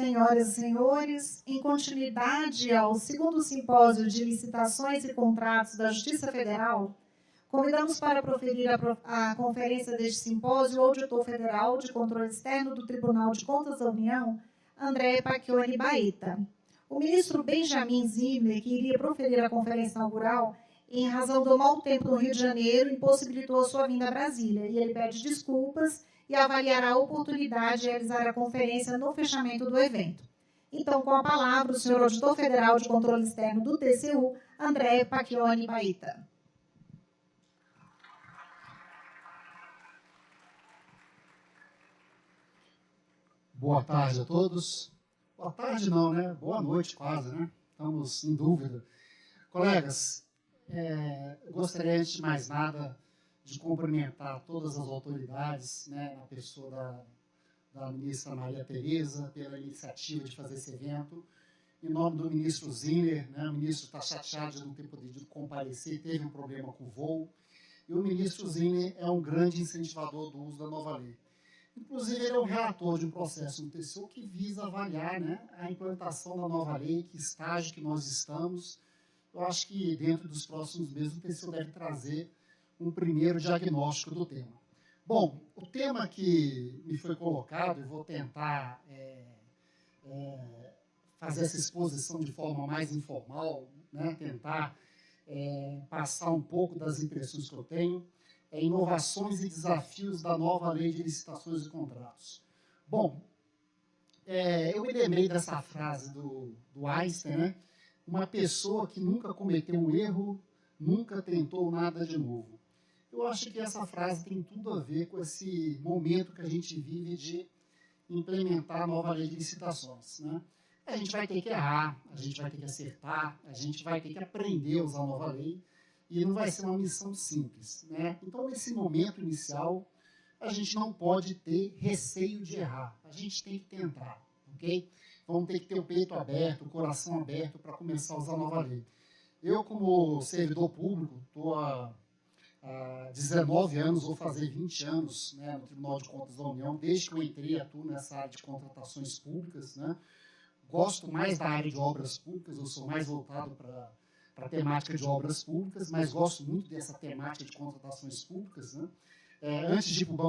senhoras e senhores, em continuidade ao segundo simpósio de licitações e contratos da Justiça Federal, convidamos para proferir a conferência deste simpósio o auditor federal de controle externo do Tribunal de Contas da União, André Pacchioni Baeta. O ministro Benjamin Zimmer, que iria proferir a conferência inaugural, em razão do mau tempo no Rio de Janeiro, impossibilitou a sua vinda a Brasília, e ele pede desculpas e avaliará a oportunidade de realizar a conferência no fechamento do evento. Então, com a palavra, o senhor auditor federal de controle externo do TCU, André Pacchioni Baeta. Boa tarde a todos. Boa tarde não, né? Boa noite quase, né? Estamos em dúvida. Colegas, gostaria, antes de mais nada, de cumprimentar todas as autoridades, né, na pessoa da ministra Maria Tereza, pela iniciativa de fazer esse evento. Em nome do ministro Zimmer, né, o ministro está chateado de não ter podido comparecer, teve um problema com o voo, e o ministro Zimmer é um grande incentivador do uso da nova lei. Inclusive, ele é um relator de um processo no TCU que visa avaliar, né, a implantação da nova lei, que estágio que nós estamos. Eu acho que dentro dos próximos meses o TCU deve trazer um primeiro diagnóstico do tema. Bom, o tema que me foi colocado, eu vou tentar fazer essa exposição de forma mais informal, né, tentar passar um pouco das impressões que eu tenho, inovações e desafios da nova lei de licitações e contratos. Bom, eu me lembrei dessa frase do Einstein, né? Uma pessoa que nunca cometeu um erro, nunca tentou nada de novo. Eu acho que essa frase tem tudo a ver com esse momento que a gente vive de implementar a nova lei de licitações, né? A gente vai ter que errar, a gente vai ter que acertar, a gente vai ter que aprender a usar a nova lei, e não vai ser uma missão simples, né? Então, nesse momento inicial, a gente não pode ter receio de errar, a gente tem que tentar, ok? Vamos ter que ter o peito aberto, o coração aberto para começar a usar a nova lei. Eu, como servidor público, estou há 19 anos, vou fazer 20 anos, né, no Tribunal de Contas da União, desde que eu entrei e atuo nessa área de contratações públicas, né? Gosto mais da área de obras públicas, eu sou mais voltado para a temática de obras públicas, mas gosto muito dessa temática de contratações públicas, né? Antes de ir para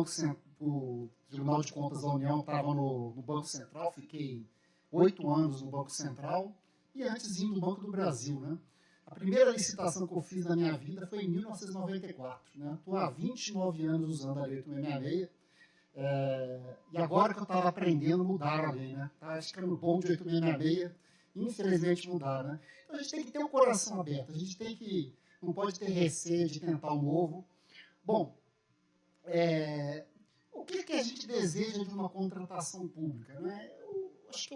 o Tribunal de Contas da União, estava no Banco Central, fiquei 8 anos no Banco Central, e antes indo no Banco do Brasil, né? A primeira licitação que eu fiz na minha vida foi em 1994, né? Estou há 29 anos usando a Lei 8666, e agora que eu estava aprendendo, mudaram a lei, né? Estava ficando bom de 8666, infelizmente mudaram, né? Então a gente tem que ter o coração aberto, a gente não pode ter receio de tentar o novo. Bom, o que a gente deseja de uma contratação pública, né? Eu acho que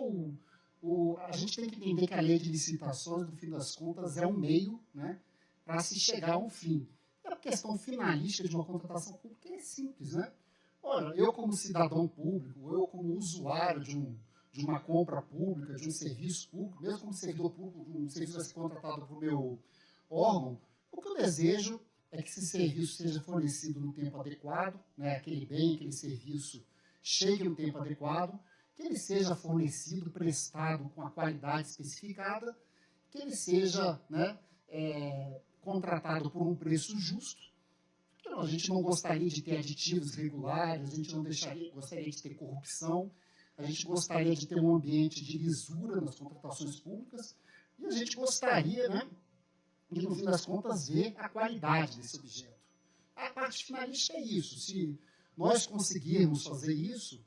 a gente tem que entender que a lei de licitações, no fim das contas, é um meio, né, para se chegar a um fim. E a questão finalística de uma contratação pública é simples, né? Olha, eu como cidadão público, eu como usuário de uma compra pública, de um serviço público, mesmo como servidor público, um serviço vai ser contratado para o meu órgão, o que eu desejo é que esse serviço seja fornecido no tempo adequado, né, aquele bem, aquele serviço chegue no tempo adequado, que ele seja fornecido, prestado com a qualidade especificada, que ele seja, né, contratado por um preço justo. A gente não gostaria de ter aditivos irregulares, a gente não gostaria de ter corrupção, a gente gostaria de ter um ambiente de lisura nas contratações públicas, e a gente gostaria, né, de, no fim das contas, ver a qualidade desse objeto. A parte finalística é isso. Se nós conseguirmos fazer isso,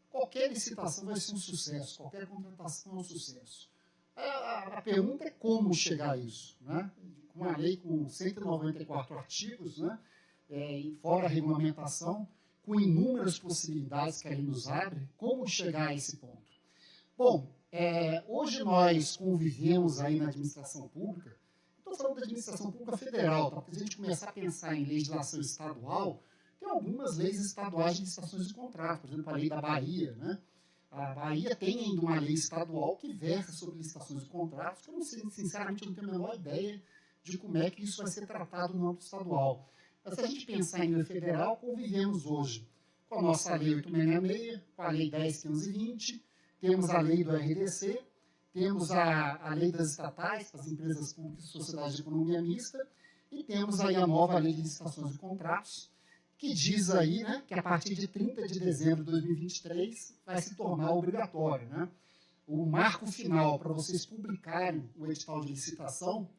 qualquer licitação vai ser um sucesso, qualquer contratação é um sucesso. A pergunta é como chegar a isso, né? Com uma lei com 194 artigos, né? Fora a regulamentação, com inúmeras possibilidades que a lei nos abre, como chegar a esse ponto? Bom, hoje nós convivemos aí na administração pública, estou falando da administração pública federal, tá? Porque se a gente começar a pensar em legislação estadual, tem algumas leis estaduais de licitações de contrato, por exemplo, a lei da Bahia, né? A Bahia tem ainda uma lei estadual que versa sobre licitações de contratos, que eu não sei, sinceramente, eu não tenho a menor ideia de como é que isso vai ser tratado no âmbito estadual. Mas se a gente pensar em nível federal, convivemos hoje com a nossa lei 866, com a lei 10.520, temos a lei do RDC, temos a lei das estatais, para as empresas públicas e sociedades de economia mista, e temos aí a nova lei de licitações e contratos, que diz aí, né, que a partir de 30 de dezembro de 2023 vai se tornar obrigatório, né? O marco final para vocês publicarem o edital de licitação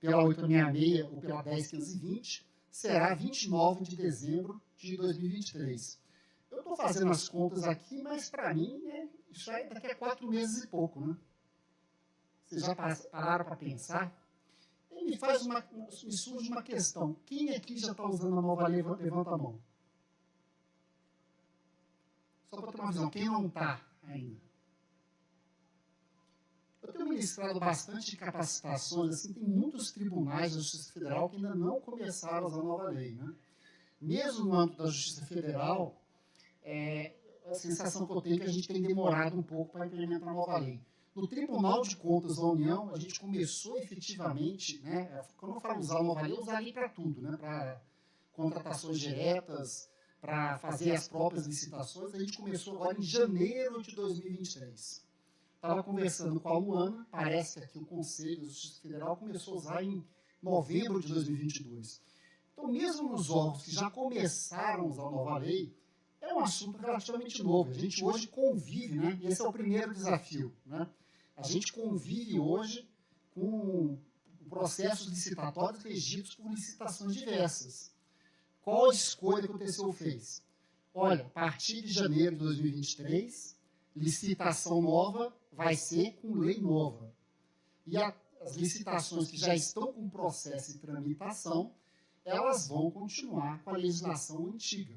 pela 866 ou pela 10520 será 29 de dezembro de 2023. Eu estou fazendo as contas aqui, mas para mim, né, isso é daqui a 4 meses e pouco, né? Vocês já pararam para pensar? E me surge uma questão. Quem aqui já está usando a nova lei? Levanta a mão. Só para ter uma visão, quem não está ainda? Eu tenho ministrado bastante capacitações, assim, tem muitos tribunais da Justiça Federal que ainda não começaram a usar a nova lei, né? Mesmo no âmbito da Justiça Federal, a sensação que eu tenho é que a gente tem demorado um pouco para implementar a nova lei. No Tribunal de Contas da União, a gente começou efetivamente, né, quando eu falo usar a nova lei, usar a lei para tudo, né, para contratações diretas, para fazer as próprias licitações. A gente começou agora em janeiro de 2023. Estava conversando com a Luana, parece que aqui o Conselho da Justiça Federal começou a usar em novembro de 2022. Então, mesmo nos órgãos que já começaram a usar a nova lei, é um assunto relativamente novo. A gente hoje convive, né? Esse é o primeiro desafio, né? A gente convive hoje com processos licitatórios regidos por licitações diversas. Qual a escolha que o TCU fez? Olha, a partir de janeiro de 2023, licitação nova vai ser com lei nova. E as licitações que já estão com processo de tramitação, elas vão continuar com a legislação antiga.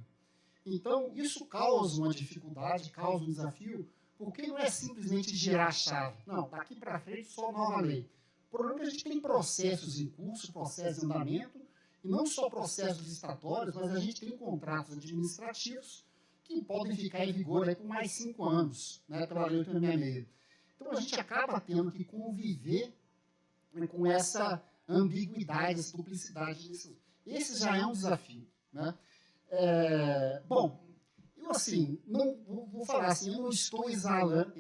Então, isso causa uma dificuldade, causa um desafio, porque não é simplesmente girar a chave. Não, daqui para frente só nova lei. O problema é que a gente tem processos em curso, processos em andamento, e não só processos licitatórios, mas a gente tem contratos administrativos que podem ficar em vigor aí por mais 5 anos, né, pela Lei 866. Então, a gente acaba tendo que conviver, né, com essa ambiguidade, essa duplicidade. Esse já é um desafio, né? Bom, eu assim, não vou falar assim, eu não estou exalando,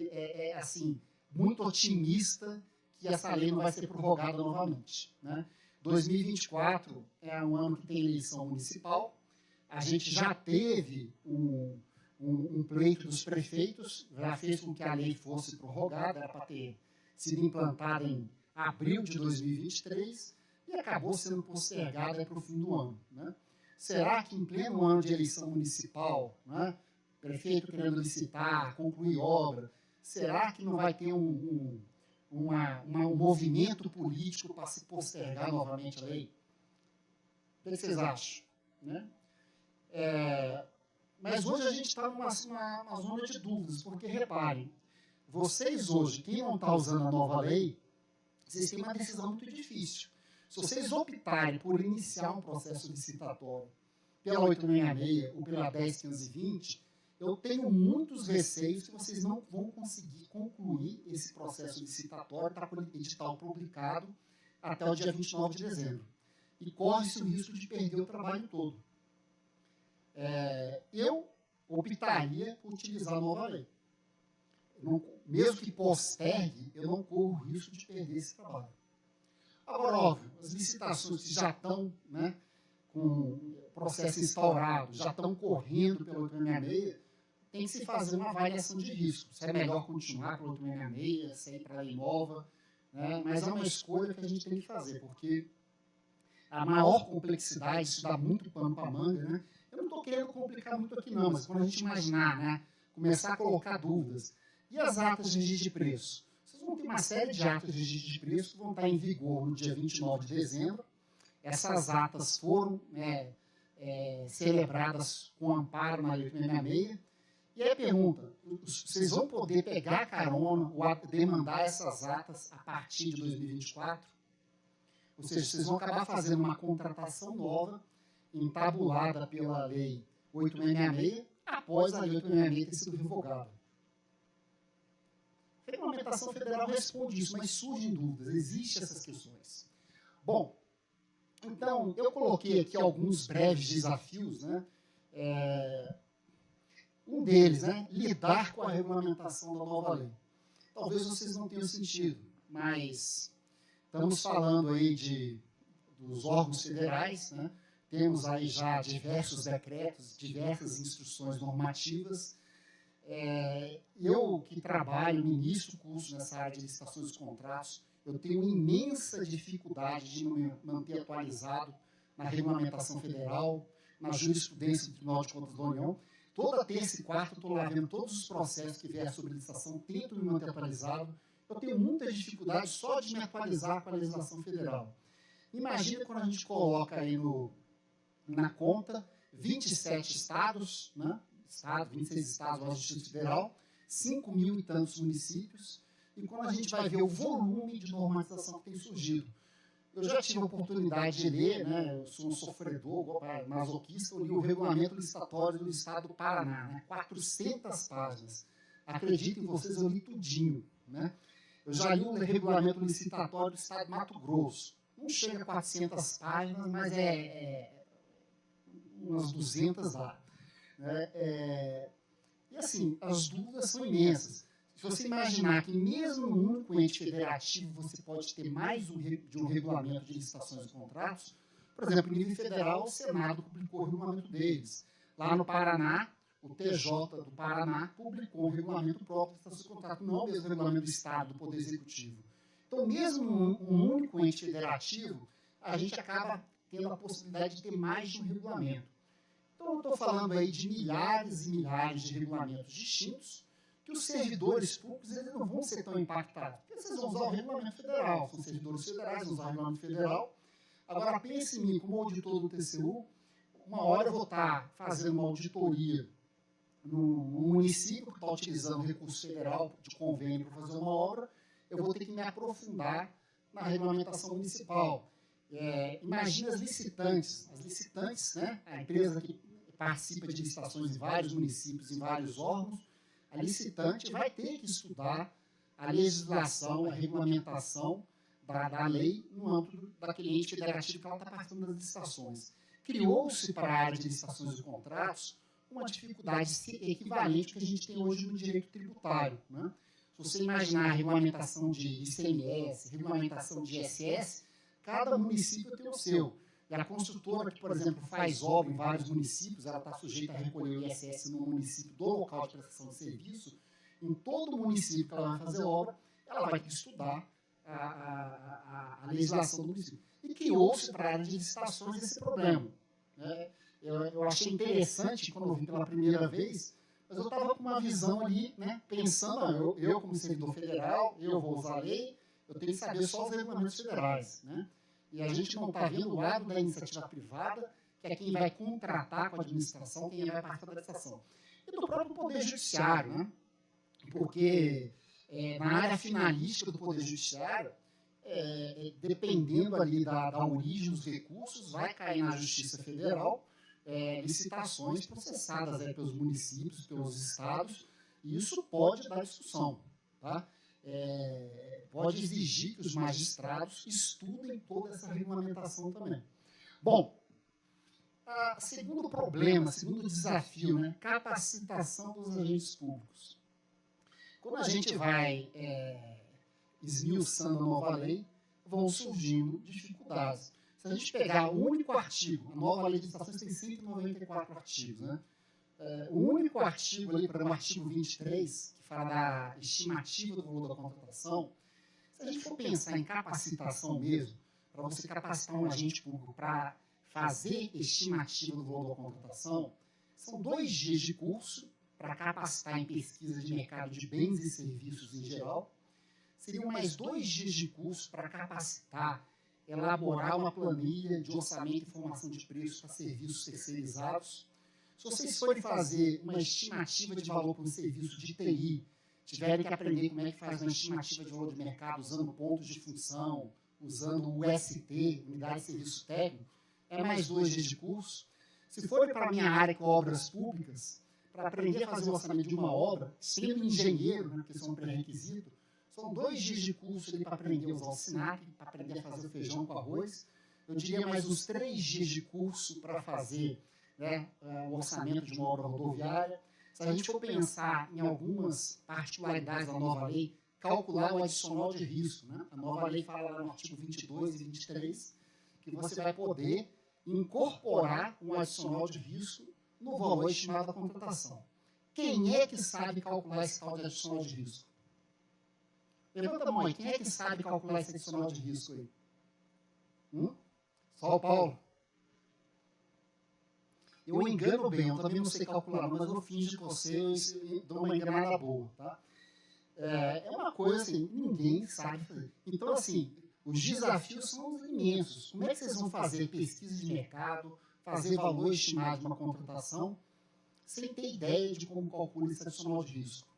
assim, muito otimista que essa lei não vai ser prorrogada novamente, né? 2024 é um ano que tem eleição municipal. A gente já teve um pleito dos prefeitos, já fez com que a lei fosse prorrogada, era para ter sido implantada em abril de 2023 e acabou sendo postergada para o fim do ano, né? Será que em pleno ano de eleição municipal, né, prefeito querendo licitar, concluir obra, será que não vai ter um movimento político para se postergar novamente a lei? O que vocês acham? Né? Mas hoje a gente está numa zona de dúvidas, porque reparem, vocês hoje, quem não está usando a nova lei, vocês têm uma decisão muito difícil. Se vocês optarem por iniciar um processo licitatório pela 866 ou pela 10520, eu tenho muitos receios que vocês não vão conseguir concluir esse processo licitatório para o edital publicado até o dia 29 de dezembro. E corre-se o risco de perder o trabalho todo. Eu optaria por utilizar a nova lei. Mesmo que postergue, eu não corro o risco de perder esse trabalho. Agora, óbvio, as licitações que já estão, né, com o processo instaurado, já estão correndo pelo 866, tem que se fazer uma avaliação de risco. Se é melhor continuar pelo 866, se é ir para a lei nova, né, mas é uma escolha que a gente tem que fazer, porque a maior complexidade, isso dá muito pano para manga, né? Eu não estou querendo complicar muito aqui não, mas quando a gente imaginar, né, começar a colocar dúvidas, e as atas de registro de preço? Vocês vão ter uma série de atas de registro de preço que vão estar em vigor no dia 29 de dezembro. Essas atas foram celebradas com amparo na Lei 866. E aí a pergunta, vocês vão poder pegar carona ou demandar essas atas a partir de 2024? Ou seja, vocês vão acabar fazendo uma contratação nova, entabulada pela Lei 866, após a Lei 866 ter sido revogada. A regulamentação federal responde isso, mas surgem dúvidas, existem essas questões. Bom, então, eu coloquei aqui alguns breves desafios, né? Um deles, né, lidar com a regulamentação da nova lei. Talvez vocês não tenham sentido, mas estamos falando aí dos órgãos federais, né? Temos aí já diversos decretos, diversas instruções normativas. Eu que trabalho, ministro curso nessa área de licitações e contratos, eu tenho imensa dificuldade de me manter atualizado na regulamentação federal, na jurisprudência do Tribunal de Contas da União. Toda terça e quarta eu estou lá vendo todos os processos que vieram sobre licitação, tento me manter atualizado. Eu tenho muita dificuldade só de me atualizar com a legislação federal. Imagina quando a gente coloca aí na conta 27 estados, né? 26 estados na Justiça Federal, 5 mil e tantos municípios, e quando a gente vai ver o volume de normatização que tem surgido. Eu já tive a oportunidade de ler, né? Eu sou um sofredor, masoquista, eu li o regulamento licitatório do estado do Paraná, né? 400 páginas. Acreditem vocês, eu li tudinho, né? Eu já li o regulamento licitatório do estado do Mato Grosso. Não chega a 400 páginas, mas umas 200 lá. E assim, as dúvidas são imensas. Se você imaginar que mesmo no único ente federativo você pode ter mais de um regulamento de licitações e contratos, por exemplo, no nível federal, o Senado publicou o regulamento deles. Lá no Paraná, o TJ do Paraná publicou um regulamento próprio de licitações e contratos, não o mesmo regulamento do Estado, do Poder Executivo. Então, mesmo um único ente federativo, a gente acaba tendo a possibilidade de ter mais de um regulamento. Então, eu estou falando aí de milhares e milhares de regulamentos distintos, que os servidores públicos eles não vão ser tão impactados, porque vocês vão usar o regulamento federal, são servidores federais, vão usar o regulamento federal. Agora, pense em mim, como auditor do TCU, uma hora eu vou estar fazendo uma auditoria no município que está utilizando recurso federal de convênio para fazer uma obra, eu vou ter que me aprofundar na regulamentação municipal. Imagina as licitantes, né? A empresa que participa de licitações em vários municípios, em vários órgãos, a licitante vai ter que estudar a legislação, a regulamentação da lei no âmbito daquele ente federativo que ela está participando das licitações. Criou-se para a área de licitações e contratos uma dificuldade equivalente ao que a gente tem hoje no direito tributário, né? Se você imaginar a regulamentação de ICMS, regulamentação de ISS, cada município tem o seu. E a construtora que, por exemplo, faz obra em vários municípios, ela está sujeita a recolher o ISS no município do local de prestação de serviço. Em todo município que ela vai fazer obra, ela vai ter que estudar a legislação do município. E criou-se para a área de licitações esse problema, né? Eu achei interessante quando eu vi pela primeira vez, mas eu estava com uma visão ali, né, pensando, eu como servidor federal, eu vou usar a lei, eu tenho que saber só os regulamentos federais, né? E a gente não está vendo o lado da iniciativa privada, que é quem vai contratar com a administração, quem vai participar da licitação. E do próprio Poder Judiciário, né? Porque na área finalística do Poder Judiciário, dependendo ali da origem dos recursos, vai cair na Justiça Federal licitações processadas pelos municípios, pelos estados, e isso pode dar discussão, tá? Pode exigir que os magistrados estudem toda essa regulamentação também. Bom, segundo problema, segundo desafio, né, capacitação dos agentes públicos. Quando a gente vai esmiuçando a nova lei, vão surgindo dificuldades. Se a gente pegar o único artigo, a nova lei de licitações tem 194 artigos, né? O único artigo ali, para o artigo 23, que fala da estimativa do valor da contratação, se a gente for pensar em capacitação mesmo, para você capacitar um agente público para fazer estimativa do valor da contratação, são 2 dias de curso para capacitar em pesquisa de mercado de bens e serviços em geral, seriam mais 2 dias de curso para capacitar, elaborar uma planilha de orçamento e formação de preços para serviços terceirizados. Se vocês forem fazer uma estimativa de valor para um serviço de TI, tiverem que aprender como é que faz uma estimativa de valor de mercado usando pontos de função, usando o UST, Unidade de Serviço Técnico, mais 2 dias de curso. Se forem para a minha área, que é obras públicas, para aprender a fazer o orçamento de uma obra, sendo engenheiro, né, que são um pré-requisito, são 2 dias de curso para aprender a usar o SINAP, para aprender a fazer o feijão com arroz. Eu diria mais uns 3 dias de curso para fazer, né, o orçamento de uma obra rodoviária. se a gente for pensar em algumas particularidades da nova lei, calcular o adicional de risco, né? A nova lei fala lá no artigo 22 e 23 que você vai poder incorporar um adicional de risco no valor estimado da contratação. Quem é que sabe calcular esse tal de adicional de risco? Levanta a mão aí, quem é que sabe calcular esse adicional de risco aí? Só o Paulo? Eu engano bem, eu também não sei calcular, mas eu finjo que você dou uma enganada boa, tá? É uma coisa assim, ninguém sabe fazer. Então, assim, os desafios são imensos. Como é que vocês vão fazer pesquisa de mercado, fazer valor estimado de uma contratação, sem ter ideia de como calcula esse adicional de risco?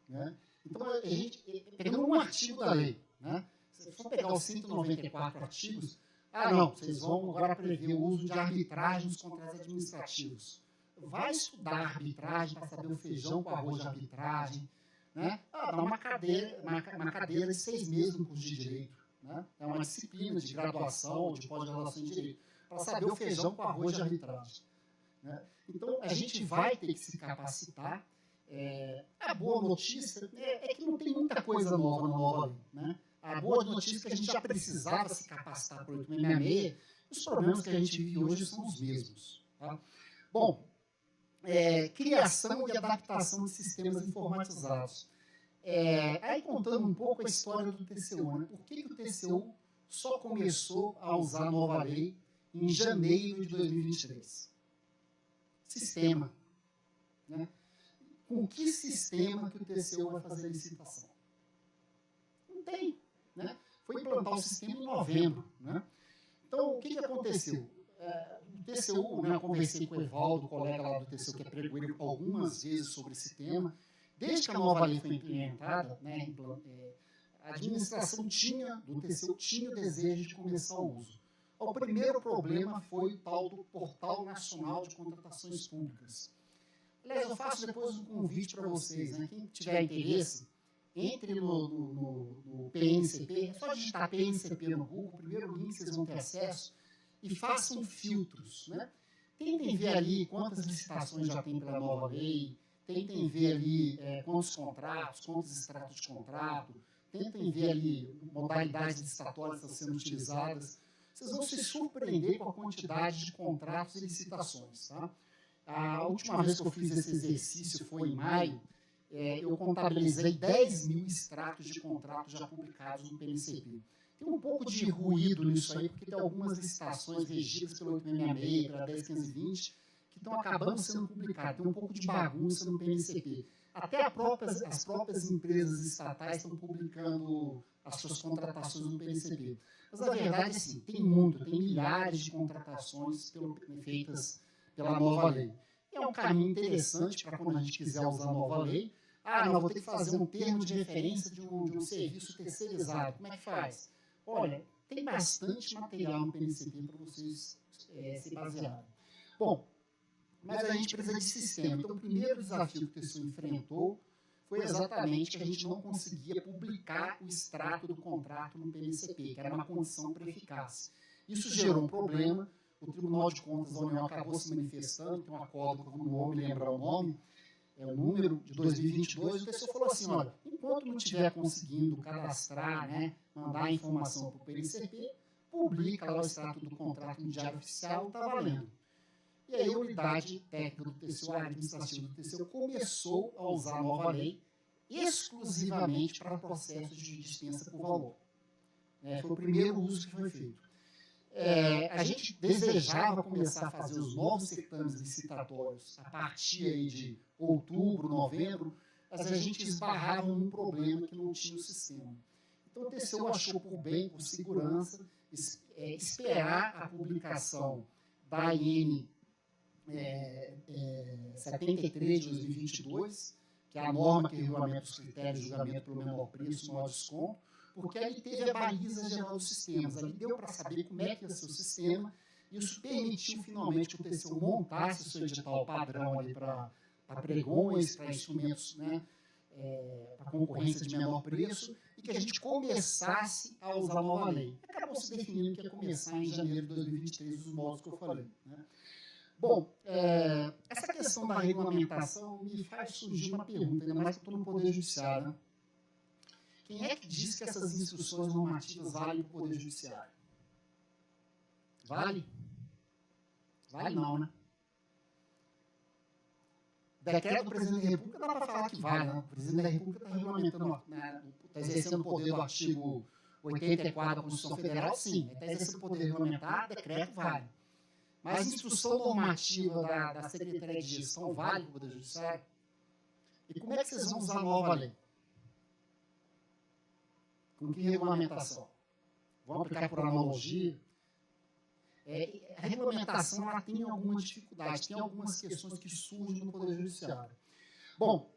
Né? Então, a gente, pegando um artigo da lei, né? Se for pegar os 194 artigos, não, vocês vão agora prever o uso de arbitragem nos contratos administrativos. Vai estudar arbitragem para saber o feijão com arroz de arbitragem, né? Dá uma cadeira de 6 meses no curso de Direito. Né? É uma disciplina de graduação, de pós-graduação em Direito, para saber o feijão com arroz de arbitragem. Né? Então, a gente vai ter que se capacitar. A boa notícia é que não tem muita coisa nova na nova lei. Né? A boa notícia é que a gente já precisava se capacitar por 866, os problemas que a gente vive hoje são os mesmos. Tá? Bom, criação e adaptação de sistemas informatizados. Aí contando um pouco a história do TCU, né? Por que o TCU só começou a usar a nova lei em janeiro de 2023? Sistema. Né? Com que sistema que o TCU vai fazer a licitação? Não tem. Né? Foi implantar o sistema em novembro. Né? Então, o que aconteceu? O TCU, né, eu conversei com o Evaldo, colega lá do TCU, que é pregoeiro algumas vezes sobre esse tema. Desde que a nova lei foi implementada, né, a administração do TCU tinha o desejo de começar o uso. O primeiro problema foi o tal do Portal Nacional de Contratações Públicas. Aliás, eu faço depois um convite para vocês, né? Quem tiver interesse, entre no PNCP, é só digitar PNCP no Google, o primeiro link vocês vão ter acesso, e façam filtros. Né? Tentem ver ali quantas licitações já tem pela nova lei, tentem ver ali quantos contratos, quantos extratos de contrato, tentem ver ali modalidades licitatórias que estão sendo utilizadas. Vocês vão se surpreender com a quantidade de contratos e licitações. Tá? A última vez que eu fiz esse exercício foi em maio, eu contabilizei 10 mil extratos de contratos já publicados no PNCP. Tem um pouco de ruído nisso aí, porque tem algumas licitações regidas pelo 866, pela 10520, que estão acabando sendo publicadas. Tem um pouco de bagunça no PNCP. Até as próprias empresas estatais estão publicando as suas contratações no PNCP. Mas a verdade é sim, tem milhares de contratações feitas pela nova lei. É um caminho interessante para quando a gente quiser usar a nova lei. Não, vou ter que fazer um termo de referência de um serviço terceirizado. Como é que faz? Olha, tem bastante material no PNCP para vocês se basearem. Bom, mas a gente precisa de sistema. Então, o primeiro desafio que o TCU enfrentou foi exatamente que a gente não conseguia publicar o extrato do contrato no PNCP, que era uma condição para eficácia. Isso gerou um problema. O Tribunal de Contas da União acabou se manifestando, tem um acordo que eu não vou me lembrar o nome, o número de 2022, o TCU falou assim, olha, enquanto não estiver conseguindo cadastrar, né, mandar a informação para o PNCP, publica lá o extrato do contrato no Diário Oficial, está valendo. E aí a unidade técnica do TCU, a administrativa do TCU, começou a usar a nova lei exclusivamente para processos de dispensa por valor. Foi o primeiro uso que foi feito. A gente desejava começar a fazer os novos certames licitatórios a partir aí de outubro, novembro, mas a gente esbarrava num problema que não tinha o sistema. Então o TCU achou por bem, por segurança, esperar a publicação da AN 73 de 2022, que é a norma que regulamenta os critérios de julgamento pelo menor preço, maior desconto, porque ali teve a baliza geral dos sistemas, ali deu para saber como é que ia ser o sistema, e isso permitiu finalmente que o TCU montasse o seu edital padrão ali para pregões, para instrumentos, né, para concorrência de menor preço, e que a gente começasse a usar a nova lei. Acabou se definindo que ia começar em janeiro de 2023, os modos que eu falei. Né? Bom, essa questão da regulamentação me faz surgir uma pergunta, ainda mais que eu estou no Poder Judiciário. Né? Quem é que diz que essas instruções normativas valem para o Poder Judiciário? Vale? Vale não, né? Decreto do Presidente da República dá para falar que vale, né? O Presidente da República está regulamentando, está exercendo o poder do artigo 84 da Constituição Federal, sim. Está exercendo o poder regulamentar, decreto vale. Mas a instrução normativa da Secretaria de Gestão vale para o Poder Judiciário? E como é que vocês vão usar a nova lei? Com que regulamentação? Vão aplicar por analogia? A regulamentação ela tem alguma dificuldade, tem algumas questões que surgem no Poder Judiciário. Bom,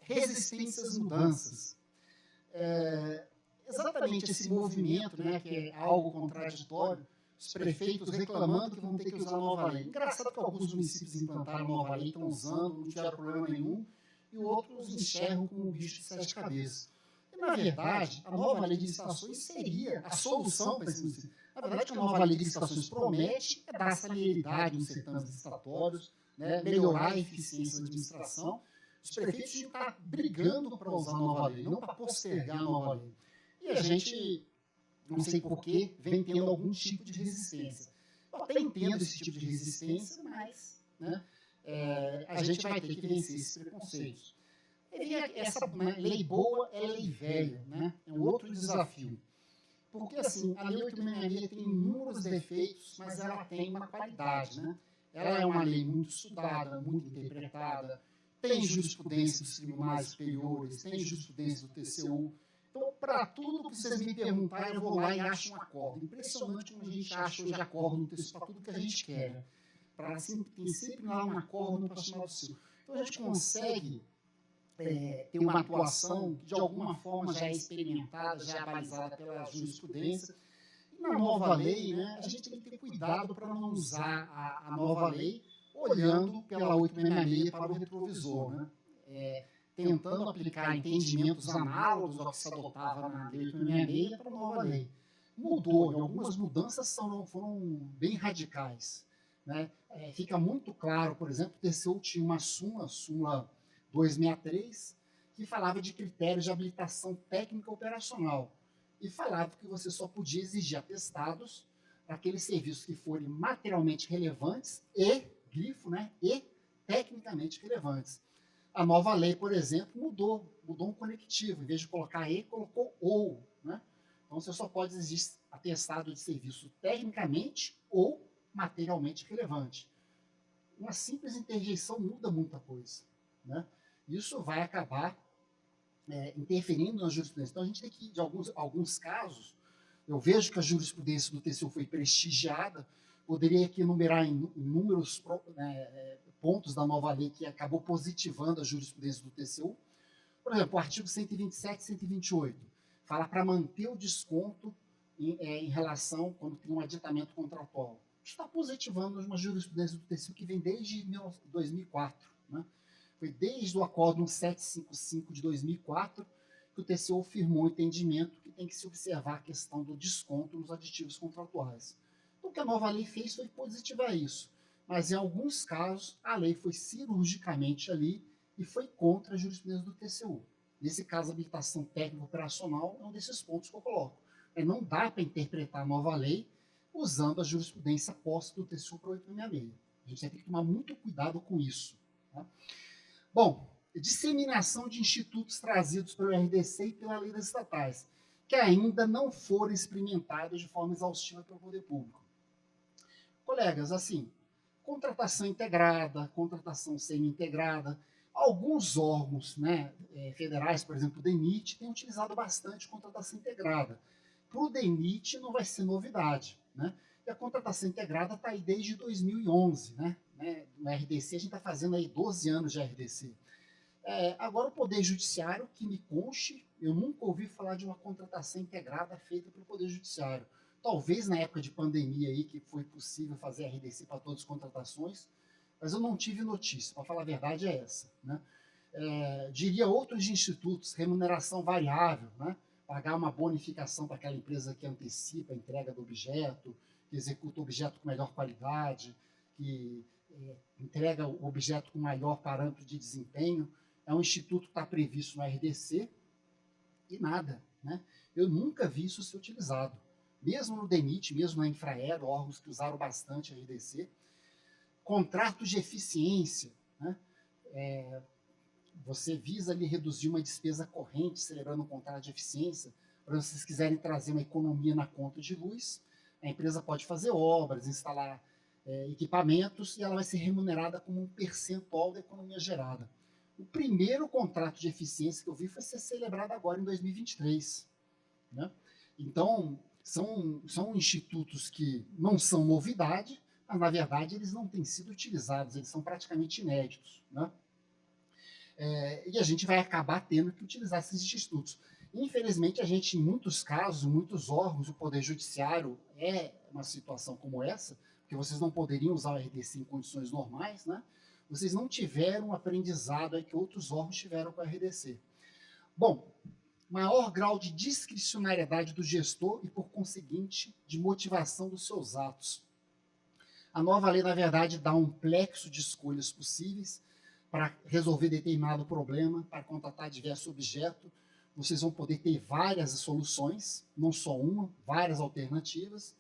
resistência às mudanças. Exatamente esse movimento, né, que é algo contraditório, os prefeitos reclamando que vão ter que usar a nova lei. Engraçado que alguns municípios implantaram a nova lei, estão usando, não tiveram problema nenhum, e outros enxergam como um bicho de sete cabeças. E, na verdade, a nova lei de licitações seria a solução para esse município. Na verdade, o que a nova lei de licitações promete é dar celeridade nos certames licitatórios, né, melhorar a eficiência da administração. Os prefeitos têm que estar brigando para usar a nova lei, não para postergar a nova lei. E a gente, não sei porquê, vem tendo algum tipo de resistência. Eu até entendo esse tipo de resistência, mas né, a gente vai ter que vencer esses preconceitos. Essa lei boa é lei velha, né? É um outro desafio. Porque, assim, a Lei 8.666 tem inúmeros defeitos, mas ela tem uma qualidade, né? Ela é uma lei muito estudada, muito interpretada, tem jurisprudência dos tribunais superiores, tem jurisprudência do TCU. Então, para tudo que vocês me perguntarem, eu vou lá e acho um acordo. Impressionante como a gente acha hoje acordo no TCU para tudo que a gente quer. Tem sempre lá um acordo para chamar o seu. Então, a gente consegue ter uma atuação que, de alguma forma, já é experimentada, já é balizada pela jurisprudência. E na nova lei, né, a gente tem que ter cuidado para não usar a nova lei olhando pela 8.666 para o retrovisor, né? Tentando aplicar entendimentos análogos ao que se adotava na Lei 8.666 para a nova lei. Mudou, e algumas mudanças foram bem radicais. Né? Fica muito claro, por exemplo, o TCU tinha uma súmula 263, que falava de critérios de habilitação técnica operacional. E falava que você só podia exigir atestados para aqueles serviços que forem materialmente relevantes e, grifo, né, e tecnicamente relevantes. A nova lei, por exemplo, mudou um conectivo. Em vez de colocar e, colocou ou. Né? Então, você só pode exigir atestado de serviço tecnicamente ou materialmente relevante. Uma simples interjeição muda muita coisa. Né? Isso vai acabar interferindo na jurisprudência. Então, a gente tem que, de alguns casos, eu vejo que a jurisprudência do TCU foi prestigiada, poderia aqui enumerar inúmeros pontos da nova lei que acabou positivando a jurisprudência do TCU. Por exemplo, o artigo 127 e 128 fala para manter o desconto em relação quando tem um aditamento contratual. Está positivando uma jurisprudência do TCU que vem desde 2004. Né? Foi desde o Acórdão 755 de 2004 que o TCU firmou o entendimento que tem que se observar a questão do desconto nos aditivos contratuais. Então, o que a nova lei fez foi positivar isso. Mas, em alguns casos, a lei foi cirurgicamente ali e foi contra a jurisprudência do TCU. Nesse caso, a habilitação técnica operacional é um desses pontos que eu coloco. Não dá para interpretar a nova lei usando a jurisprudência posta do TCU para 8.666. A gente tem que tomar muito cuidado com isso. Tá? Bom, disseminação de institutos trazidos pelo RDC e pela lei das estatais, que ainda não foram experimentados de forma exaustiva pelo poder público. Colegas, assim, contratação integrada, contratação semi-integrada, alguns órgãos federais, por exemplo, o DENIT, têm utilizado bastante contratação integrada. Para o DENIT não vai ser novidade. Né? E a contratação integrada está aí desde 2011. Né? No RDC, a gente está fazendo aí 12 anos de RDC. Agora, o Poder Judiciário, que me conste, eu nunca ouvi falar de uma contratação integrada feita pelo Poder Judiciário. Talvez na época de pandemia aí, que foi possível fazer RDC para todas as contratações, mas eu não tive notícia, para falar a verdade é essa. Né? Diria outros institutos, remuneração variável, né? Pagar uma bonificação para aquela empresa que antecipa a entrega do objeto, que executa o objeto com melhor qualidade, que entrega o objeto com maior parâmetro de desempenho, é um instituto que está previsto no RDC e nada, né? Eu nunca vi isso ser utilizado. Mesmo no DENIT, mesmo na Infraero, órgãos que usaram bastante a RDC, contratos de eficiência, né? Você visa ali reduzir uma despesa corrente, celebrando um contrato de eficiência, para vocês quiserem trazer uma economia na conta de luz, a empresa pode fazer obras, instalar equipamentos, e ela vai ser remunerada como um percentual da economia gerada. O primeiro contrato de eficiência que eu vi foi ser celebrado agora em 2023. Né? Então, são institutos que não são novidade, mas, na verdade, eles não têm sido utilizados, eles são praticamente inéditos. Né? E a gente vai acabar tendo que utilizar esses institutos. Infelizmente, a gente, em muitos casos, em muitos órgãos, o Poder Judiciário é uma situação como essa, porque vocês não poderiam usar o RDC em condições normais, né? Vocês não tiveram o aprendizado aí que outros órgãos tiveram com o RDC. Bom, maior grau de discricionariedade do gestor e, por conseguinte, de motivação dos seus atos. A nova lei, na verdade, dá um plexo de escolhas possíveis para resolver determinado problema, para contratar diversos objetos. Vocês vão poder ter várias soluções, não só uma, várias alternativas.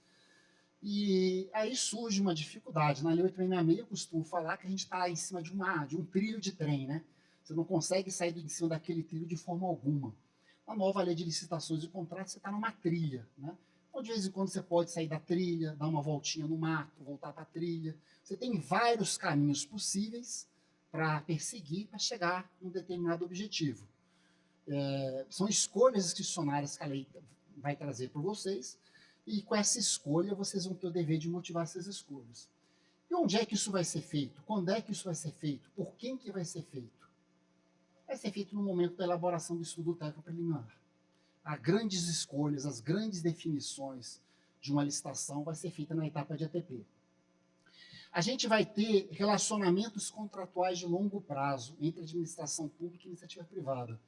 E aí surge uma dificuldade. Na Lei 866, eu costumo falar que a gente está em cima de um trilho de trem, né? Você não consegue sair de cima daquele trilho de forma alguma. Na nova Lei de Licitações e Contratos, você está numa trilha, né? Então, de vez em quando, você pode sair da trilha, dar uma voltinha no mato, voltar para a trilha. Você tem vários caminhos possíveis para perseguir, para chegar a um determinado objetivo. São escolhas discricionárias que a lei vai trazer para vocês, e com essa escolha vocês vão ter o dever de motivar essas escolhas. E onde é que isso vai ser feito? Quando é que isso vai ser feito? Por quem que vai ser feito? Vai ser feito no momento da elaboração do estudo técnico preliminar. As grandes escolhas, as grandes definições de uma licitação vai ser feita na etapa de ATP. A gente vai ter relacionamentos contratuais de longo prazo entre administração pública e iniciativa privada.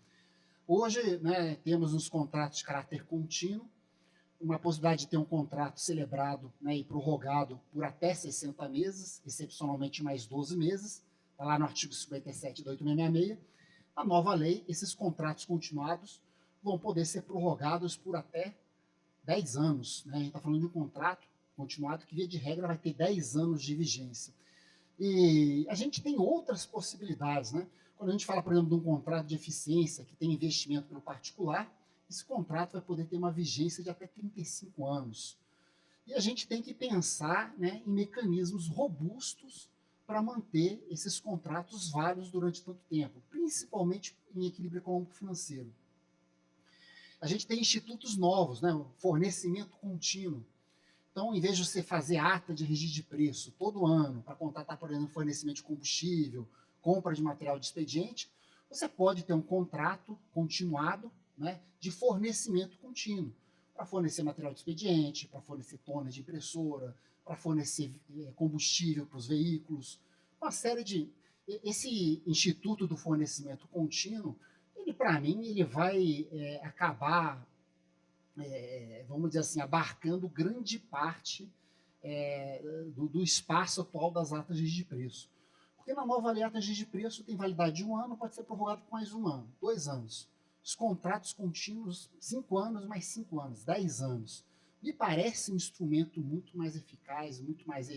Hoje, né, temos os contratos de caráter contínuo, uma possibilidade de ter um contrato celebrado, né, e prorrogado por até 60 meses, excepcionalmente mais 12 meses, está lá no artigo 57 da 8666. A nova lei, esses contratos continuados vão poder ser prorrogados por até 10 anos. Né? A gente está falando de um contrato continuado que, via de regra, vai ter 10 anos de vigência. E a gente tem outras possibilidades. Né? Quando a gente fala, por exemplo, de um contrato de eficiência que tem investimento pelo particular, esse contrato vai poder ter uma vigência de até 35 anos. E a gente tem que pensar, né, em mecanismos robustos para manter esses contratos válidos durante tanto tempo, principalmente em equilíbrio econômico-financeiro. A gente tem institutos novos, né, fornecimento contínuo. Então, em vez de você fazer ata de registro de preço todo ano para contratar, por exemplo, fornecimento de combustível, compra de material de expediente, você pode ter um contrato continuado, né, de fornecimento contínuo, para fornecer material de expediente, para fornecer tonas de impressora, para fornecer combustível para os veículos, uma série de... Esse instituto do fornecimento contínuo, ele, para mim, ele vai acabar, vamos dizer assim, abarcando grande parte do espaço atual das atas de preço. Porque na nova lei, atas de preço tem validade de 1 ano, pode ser prorrogado por mais 1 ano, 2 anos. Os contratos contínuos, 5 anos mais 5 anos, 10 anos. Me parece um instrumento muito mais eficaz, muito mais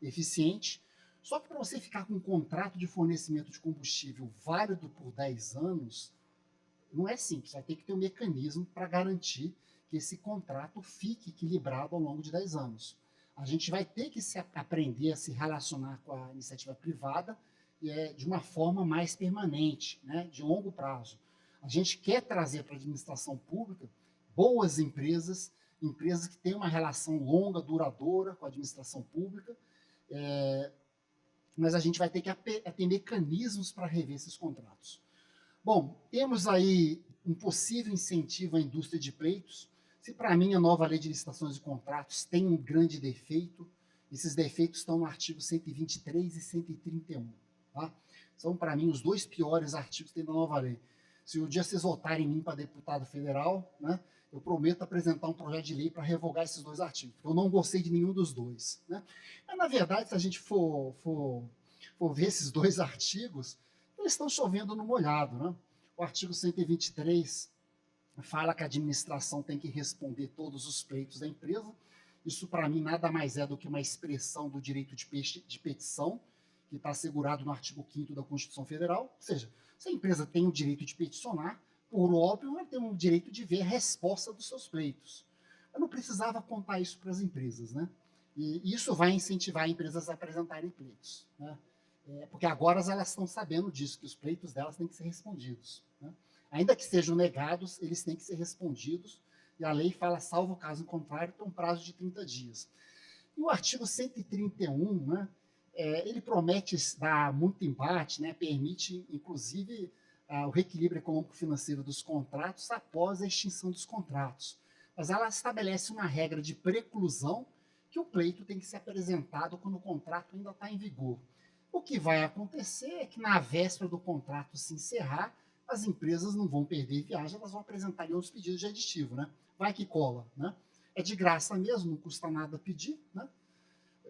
eficiente. Só que para você ficar com um contrato de fornecimento de combustível válido por 10 anos, não é simples. Vai ter que ter um mecanismo para garantir que esse contrato fique equilibrado ao longo de 10 anos. A gente vai ter que aprender a se relacionar com a iniciativa privada de uma forma mais permanente, né, de longo prazo. A gente quer trazer para a administração pública boas empresas, empresas que têm uma relação longa, duradoura com a administração pública, mas a gente vai ter que ter mecanismos para rever esses contratos. Bom, temos aí um possível incentivo à indústria de pleitos. Se para mim a nova lei de licitações e contratos tem um grande defeito, esses defeitos estão no artigo 123 e 131. Tá? São, para mim, os 2 piores artigos que tem na nova lei. Se um dia vocês votarem em mim para deputado federal, né, eu prometo apresentar um projeto de lei para revogar esses 2 artigos. Eu não gostei de nenhum dos 2. Né? Mas, na verdade, se a gente for ver esses 2 artigos, eles estão chovendo no molhado. Né? O artigo 123 fala que a administração tem que responder todos os pleitos da empresa. Isso, para mim, nada mais é do que uma expressão do direito de petição, que está assegurado no artigo 5º da Constituição Federal. Ou seja, se a empresa tem o direito de peticionar, por óbvio, ela tem o direito de ver a resposta dos seus pleitos. Eu não precisava contar isso para as empresas, né? E isso vai incentivar empresas a apresentarem pleitos, né? Porque agora elas estão sabendo disso, que os pleitos delas têm que ser respondidos, né? Ainda que sejam negados, eles têm que ser respondidos, e a lei fala, salvo caso contrário, tem um prazo de 30 dias. E o artigo 131, né, ele promete dar muito embate, né, permite, inclusive, o reequilíbrio econômico-financeiro dos contratos após a extinção dos contratos. Mas ela estabelece uma regra de preclusão que o pleito tem que ser apresentado quando o contrato ainda está em vigor. O que vai acontecer é que, na véspera do contrato se encerrar, as empresas não vão perder viagem, elas vão apresentar outros pedidos de aditivo, né? Vai que cola, né? É de graça mesmo, não custa nada pedir, né?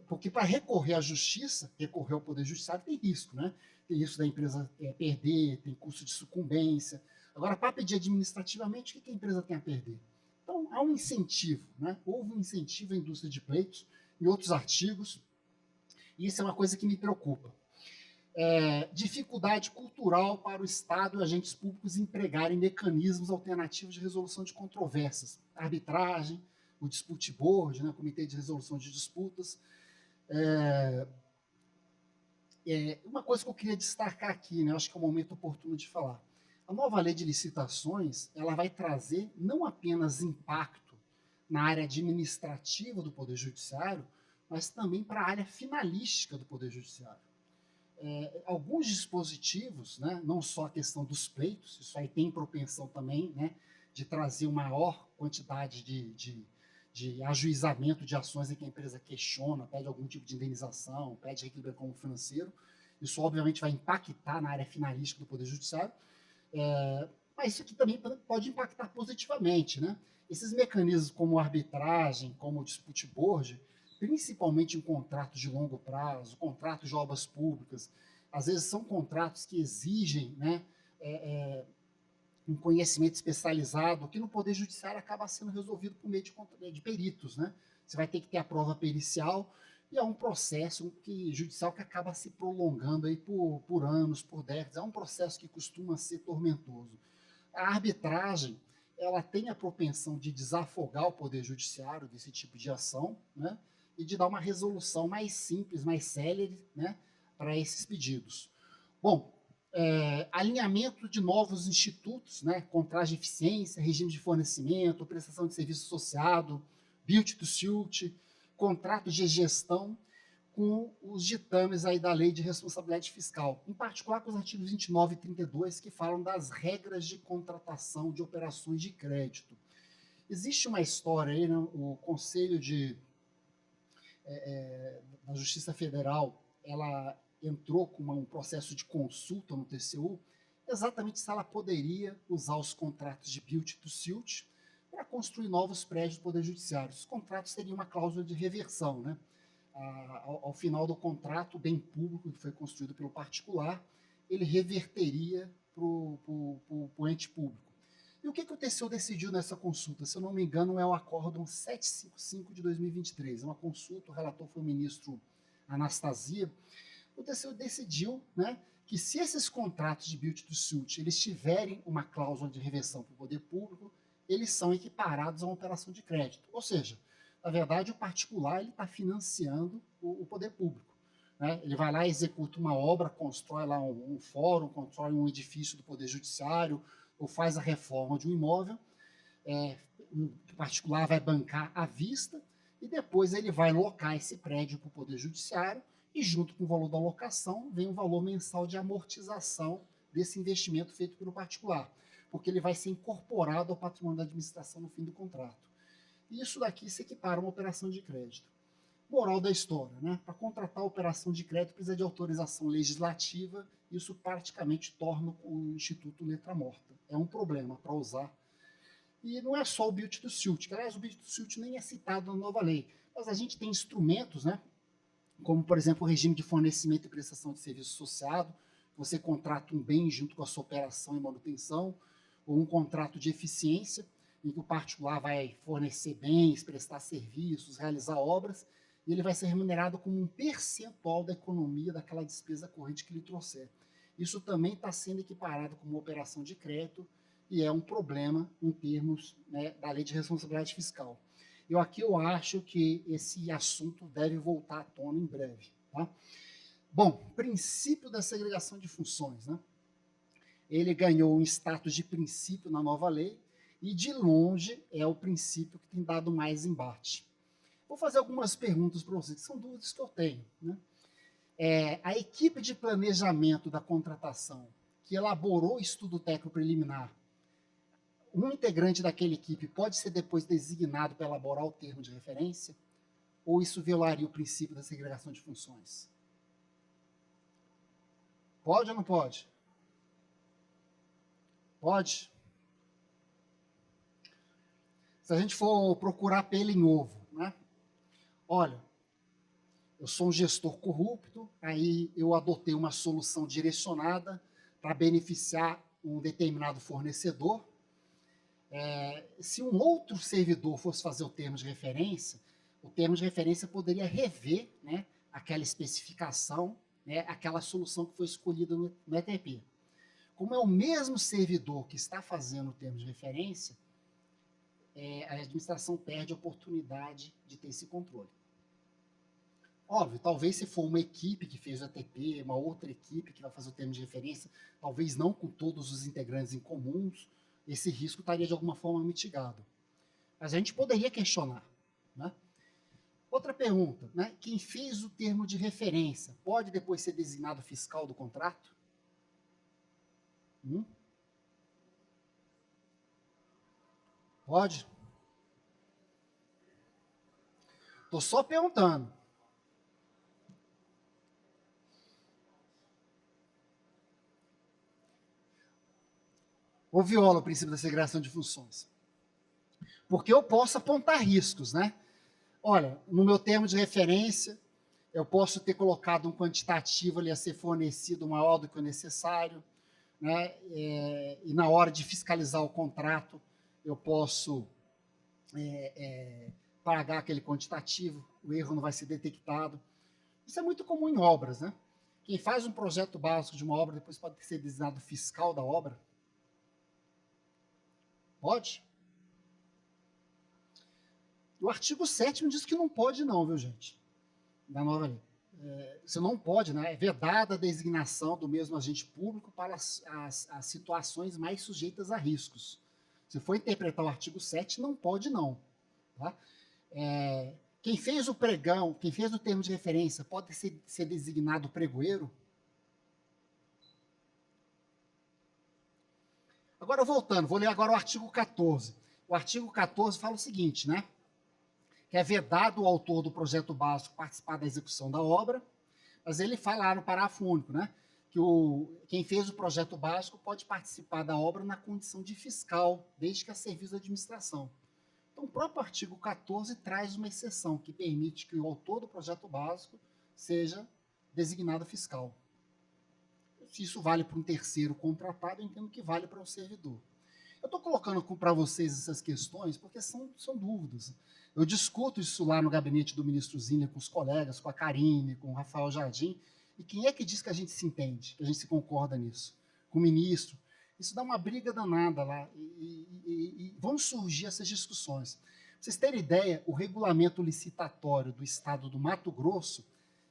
Porque para recorrer à justiça, recorrer ao Poder Judiciário, tem risco, né? Tem risco da empresa perder, tem custo de sucumbência. Agora, para pedir administrativamente, o que a empresa tem a perder? Então, há um incentivo, né? Houve um incentivo à indústria de pleitos em outros artigos, e isso é uma coisa que me preocupa. Dificuldade cultural para o Estado e agentes públicos empregarem mecanismos alternativos de resolução de controvérsias, arbitragem, o dispute board, né, Comitê de Resolução de Disputas. Uma coisa que eu queria destacar aqui, né, acho que é o momento oportuno de falar. A nova lei de licitações, ela vai trazer não apenas impacto na área administrativa do Poder Judiciário, mas também para a área finalística do Poder Judiciário. Alguns dispositivos, né, não só a questão dos pleitos, isso aí tem propensão também, né, de trazer uma maior quantidade de ajuizamento de ações em que a empresa questiona, pede algum tipo de indenização, pede reequilíbrio econômico financeiro. Isso, obviamente, vai impactar na área finalística do Poder Judiciário, mas isso aqui também pode impactar positivamente. Né? Esses mecanismos como arbitragem, como o dispute board, principalmente em contratos de longo prazo, contratos de obras públicas, às vezes são contratos que exigem, né, um conhecimento especializado, que no Poder Judiciário acaba sendo resolvido por meio de peritos. Né? Você vai ter que ter a prova pericial, e é um processo judicial que acaba se prolongando aí por anos, por décadas. É um processo que costuma ser tormentoso. A arbitragem, ela tem a propensão de desafogar o Poder Judiciário desse tipo de ação, né? E de dar uma resolução mais simples, mais célere, né, para esses pedidos. Bom, alinhamento de novos institutos, né, contratos de eficiência, regime de fornecimento, prestação de serviço associado, build to suit, contrato de gestão, com os ditames aí da Lei de Responsabilidade Fiscal, em particular com os artigos 29 e 32, que falam das regras de contratação de operações de crédito. Existe uma história aí, né, o Conselho da Justiça Federal, ela entrou com um processo de consulta no TCU, exatamente se ela poderia usar os contratos de build to suit para construir novos prédios do Poder Judiciário. Os contratos teriam uma cláusula de reversão, né? Ao final do contrato, o bem público que foi construído pelo particular, ele reverteria para o ente público. E o que o TCU decidiu nessa consulta? Se eu não me engano, é o Acórdão 755 de 2023. É uma consulta, o relator foi o ministro Anastasia. O TCU decidiu, né, que se esses contratos de build to suit eles tiverem uma cláusula de reversão para o poder público, eles são equiparados a uma operação de crédito. Ou seja, na verdade, o particular está financiando o poder público. Né? Ele vai lá, executa uma obra, constrói lá um fórum, constrói um edifício do Poder Judiciário, ou faz a reforma de um imóvel, o particular vai bancar à vista, e depois ele vai locar esse prédio para o Poder Judiciário, e junto com o valor da locação, vem o valor mensal de amortização desse investimento feito pelo particular, porque ele vai ser incorporado ao patrimônio da administração no fim do contrato. E isso daqui se equipara a uma operação de crédito. Moral da história, né? Para contratar a operação de crédito precisa de autorização legislativa, isso praticamente torna o Instituto letra morta. É um problema para usar. E não é só o build to suit, que aliás o build to suit nem é citado na nova lei, mas a gente tem instrumentos, né, como por exemplo o regime de fornecimento e prestação de serviço associado, você contrata um bem junto com a sua operação e manutenção, ou um contrato de eficiência, em que o particular vai fornecer bens, prestar serviços, realizar obras, e ele vai ser remunerado como um percentual da economia daquela despesa corrente que lhe trouxer. Isso também está sendo equiparado como uma operação de crédito e é um problema em termos, né, da lei de responsabilidade fiscal. Aqui eu acho que esse assunto deve voltar à tona em breve. Tá? Bom, princípio da segregação de funções. Né? Ele ganhou um status de princípio na nova lei e, de longe, é o princípio que tem dado mais embate. Vou fazer algumas perguntas para vocês, que são dúvidas que eu tenho. Né? A equipe de planejamento da contratação, que elaborou o estudo técnico preliminar, um integrante daquela equipe pode ser depois designado para elaborar o termo de referência? Ou isso violaria o princípio da segregação de funções? Pode ou não pode? Pode. Se a gente for procurar pelo em ovo, né? Olha, eu sou um gestor corrupto, aí eu adotei uma solução direcionada para beneficiar um determinado fornecedor. Se um outro servidor fosse fazer o termo de referência poderia rever, né, aquela especificação, né, aquela solução que foi escolhida no ETP. Como é o mesmo servidor que está fazendo o termo de referência, a administração perde a oportunidade de ter esse controle. Óbvio, talvez se for uma equipe que fez o ATP, uma outra equipe que vai fazer o termo de referência, talvez não com todos os integrantes em comuns, esse risco estaria de alguma forma mitigado. Mas a gente poderia questionar. Né? Outra pergunta, né? Quem fez o termo de referência pode depois ser designado fiscal do contrato? Pode? Estou só perguntando. Ou viola o princípio da segregação de funções? Porque eu posso apontar riscos, né? Olha, no meu termo de referência, eu posso ter colocado um quantitativo ali a ser fornecido maior do que o necessário, né? E na hora de fiscalizar o contrato, eu posso pagar aquele quantitativo, o erro não vai ser detectado. Isso é muito comum em obras, né? Quem faz um projeto básico de uma obra depois pode ser designado fiscal da obra. Pode? O artigo 7º diz que não pode não, viu, gente? Da nova lei. Você não pode, né? É vedada a designação do mesmo agente público para as situações mais sujeitas a riscos. Se for interpretar o artigo 7, não pode não. Tá? Quem fez o pregão, quem fez o termo de referência, pode ser designado pregoeiro? Agora, voltando, vou ler agora o artigo 14. O artigo 14 fala o seguinte, né? Que é vedado ao autor do projeto básico participar da execução da obra, mas ele fala lá no parágrafo único, né? Que quem fez o projeto básico pode participar da obra na condição de fiscal, desde que a serviço da administração. Então, o próprio artigo 14 traz uma exceção que permite que o autor do projeto básico seja designado fiscal. Se isso vale para um terceiro contratado, eu entendo que vale para um servidor. Eu estou colocando para vocês essas questões porque são dúvidas. Eu discuto isso lá no gabinete do ministro Zinner com os colegas, com a Karine, com o Rafael Jardim, e quem é que diz que a gente se entende, que a gente se concorda nisso? Com o ministro. Isso dá uma briga danada lá, e vão surgir essas discussões. Para vocês terem ideia, o regulamento licitatório do estado do Mato Grosso,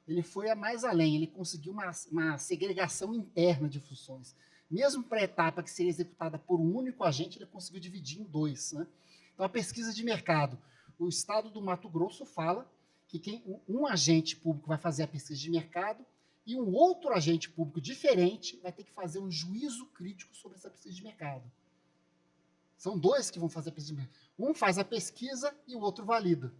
ele foi a mais além, ele conseguiu uma segregação interna de funções. Mesmo para a etapa que seria executada por um único agente, ele conseguiu dividir em dois. Né? Então, a pesquisa de mercado, o estado do Mato Grosso fala que um agente público vai fazer a pesquisa de mercado e um outro agente público diferente vai ter que fazer um juízo crítico sobre essa pesquisa de mercado. São dois que vão fazer a pesquisa de mercado. Um faz a pesquisa e o outro valida.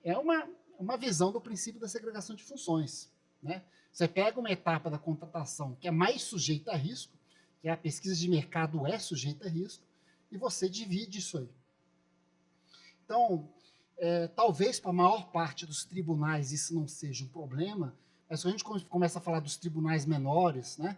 É uma visão do princípio da segregação de funções. Né? Você pega uma etapa da contratação que é mais sujeita a risco, que a pesquisa de mercado é sujeita a risco, e você divide isso aí. Então, talvez para a maior parte dos tribunais isso não seja um problema, mas quando a gente começa a falar dos tribunais menores, né,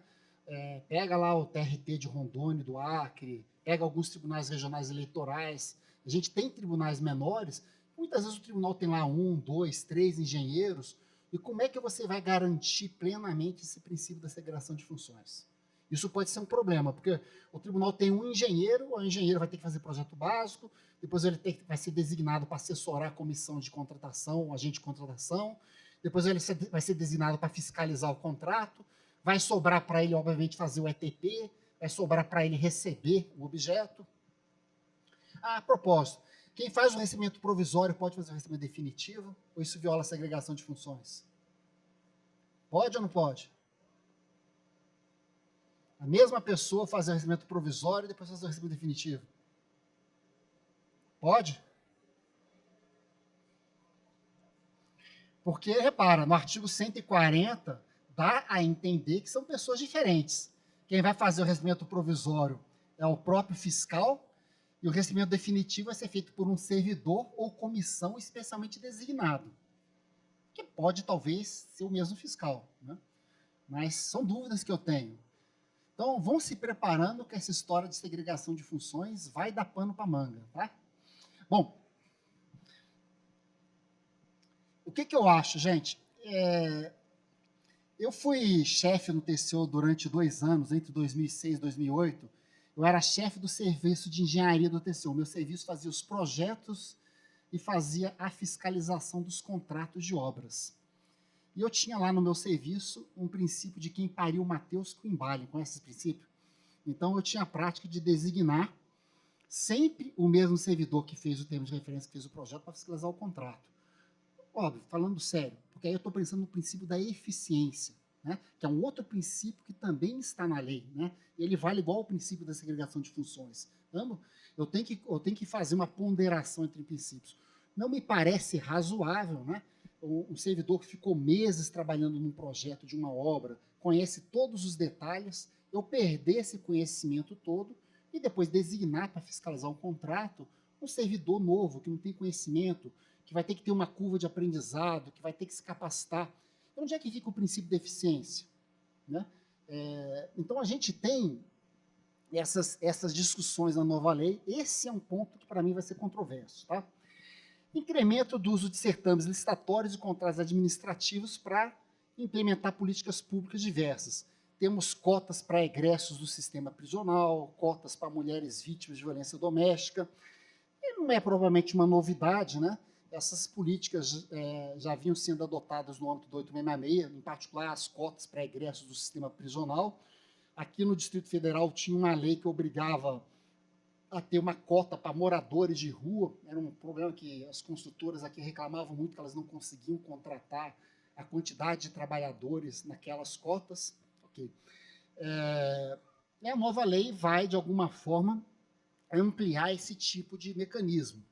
pega lá o TRT de Rondônia, do Acre, pega alguns tribunais regionais eleitorais, a gente tem tribunais menores, muitas vezes o tribunal tem lá 1, 2, 3 engenheiros, e como é que você vai garantir plenamente esse princípio da segregação de funções? Isso pode ser um problema, porque o tribunal tem um engenheiro, o engenheiro vai ter que fazer projeto básico, depois ele vai ser designado para assessorar a comissão de contratação, o agente de contratação, depois ele vai ser designado para fiscalizar o contrato, vai sobrar para ele, obviamente, fazer o ETP, vai sobrar para ele receber o objeto. A propósito, quem faz o recebimento provisório pode fazer o recebimento definitivo, ou isso viola a segregação de funções? Pode ou não pode? A mesma pessoa fazer o recebimento provisório e depois fazer o recebimento definitivo? Pode? Porque, repara, no artigo 140, dá a entender que são pessoas diferentes. Quem vai fazer o recebimento provisório é o próprio fiscal, e o recebimento definitivo vai ser feito por um servidor ou comissão especialmente designado, que pode, talvez, ser o mesmo fiscal, né? Mas são dúvidas que eu tenho. Então, vão se preparando que essa história de segregação de funções vai dar pano para manga, tá? Bom, o que eu acho, gente? Eu fui chefe no TCU durante 2 anos, entre 2006 e 2008. Eu era chefe do serviço de engenharia do TCU. Meu serviço fazia os projetos e fazia a fiscalização dos contratos de obras. E eu tinha lá no meu serviço um princípio de quem pariu Mateus Quimbali. Conhece esse princípio? Então, eu tinha a prática de designar sempre o mesmo servidor que fez o termo de referência, que fez o projeto, para fiscalizar o contrato. Óbvio, falando sério, porque aí eu estou pensando no princípio da eficiência, né, que é um outro princípio que também está na lei, né, e ele vale igual ao princípio da segregação de funções. Eu tenho que fazer uma ponderação entre princípios. Não me parece razoável, né, um servidor que ficou meses trabalhando num projeto de uma obra, conhece todos os detalhes, eu perder esse conhecimento todo e depois designar para fiscalizar um contrato um servidor novo, que não tem conhecimento, que vai ter que ter uma curva de aprendizado, que vai ter que se capacitar. Então, onde é que fica o princípio da eficiência? Né? Então, a gente tem essas discussões na nova lei. Esse é um ponto que, para mim, vai ser controverso. Tá? Incremento do uso de certames licitatórios e contratos administrativos para implementar políticas públicas diversas. Temos cotas para egressos do sistema prisional, cotas para mulheres vítimas de violência doméstica. E não é provavelmente uma novidade, né? Essas políticas já vinham sendo adotadas no âmbito do 866, em particular as cotas para egressos do sistema prisional. Aqui no Distrito Federal tinha uma lei que obrigava a ter uma cota para moradores de rua. Era um problema que as construtoras aqui reclamavam muito, que elas não conseguiam contratar a quantidade de trabalhadores naquelas cotas. Okay. A nova lei vai, de alguma forma, ampliar esse tipo de mecanismo.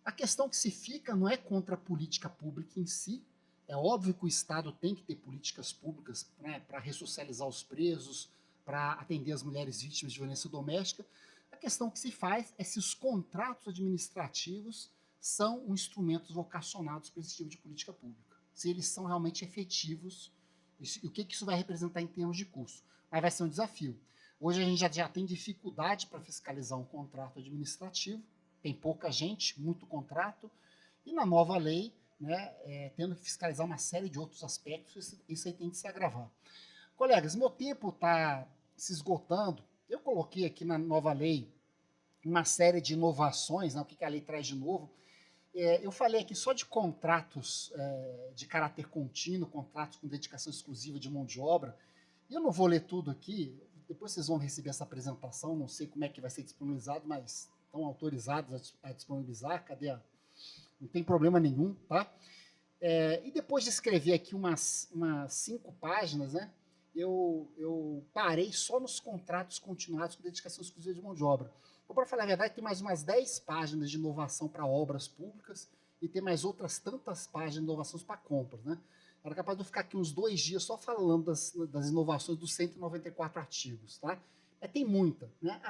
A questão que se fica não é contra a política pública em si. É óbvio que o Estado tem que ter políticas públicas, né, para ressocializar os presos, para atender as mulheres vítimas de violência doméstica. A questão que se faz é se os contratos administrativos são instrumentos vocacionados para esse tipo de política pública. Se eles são realmente efetivos, e o que isso vai representar em termos de custo. Mas vai ser um desafio. Hoje a gente já tem dificuldade para fiscalizar um contrato administrativo, tem pouca gente, muito contrato, e na nova lei, né, tendo que fiscalizar uma série de outros aspectos, isso aí tem que se agravar. Colegas, meu tempo está se esgotando. Eu coloquei aqui na nova lei uma série de inovações, né, o que a lei traz de novo. Eu falei aqui só de contratos de caráter contínuo, contratos com dedicação exclusiva de mão de obra. Eu não vou ler tudo aqui, depois vocês vão receber essa apresentação, não sei como é que vai ser disponibilizado, mas estão autorizados a disponibilizar, não tem problema nenhum, tá? E depois de escrever aqui umas 5 páginas, né, eu parei só nos contratos continuados com dedicação exclusiva de mão de obra. Para falar a verdade, tem mais umas 10 páginas de inovação para obras públicas e tem mais outras tantas páginas de inovações para compras, né? Era capaz de eu ficar aqui uns 2 dias só falando das inovações dos 194 artigos, tá? Tem muita. Né?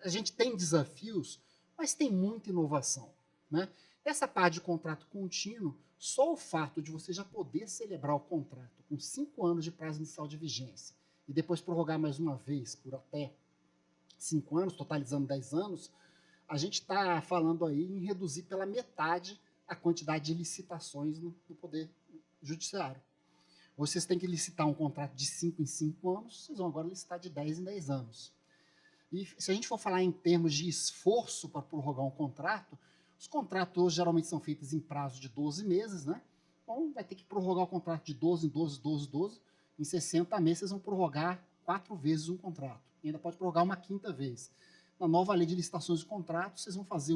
A gente tem desafios, mas tem muita inovação. Né? Essa parte de contrato contínuo, só o fato de você já poder celebrar o contrato com 5 anos de prazo inicial de vigência e depois prorrogar mais uma vez por até 5 anos, totalizando 10 anos, a gente está falando aí em reduzir pela metade a quantidade de licitações no Poder Judiciário. Ou vocês têm que licitar um contrato de 5 em 5 anos, vocês vão agora licitar de 10 em 10 anos. E se a gente for falar em termos de esforço para prorrogar um contrato, os contratos hoje geralmente são feitos em prazo de 12 meses, né? Então vai ter que prorrogar o contrato de 12 em 12, 12, 12. Em 60 meses vocês vão prorrogar 4 vezes um contrato. E ainda pode prorrogar uma 5ª vez. Na nova lei de licitações de contratos, vocês vão fazer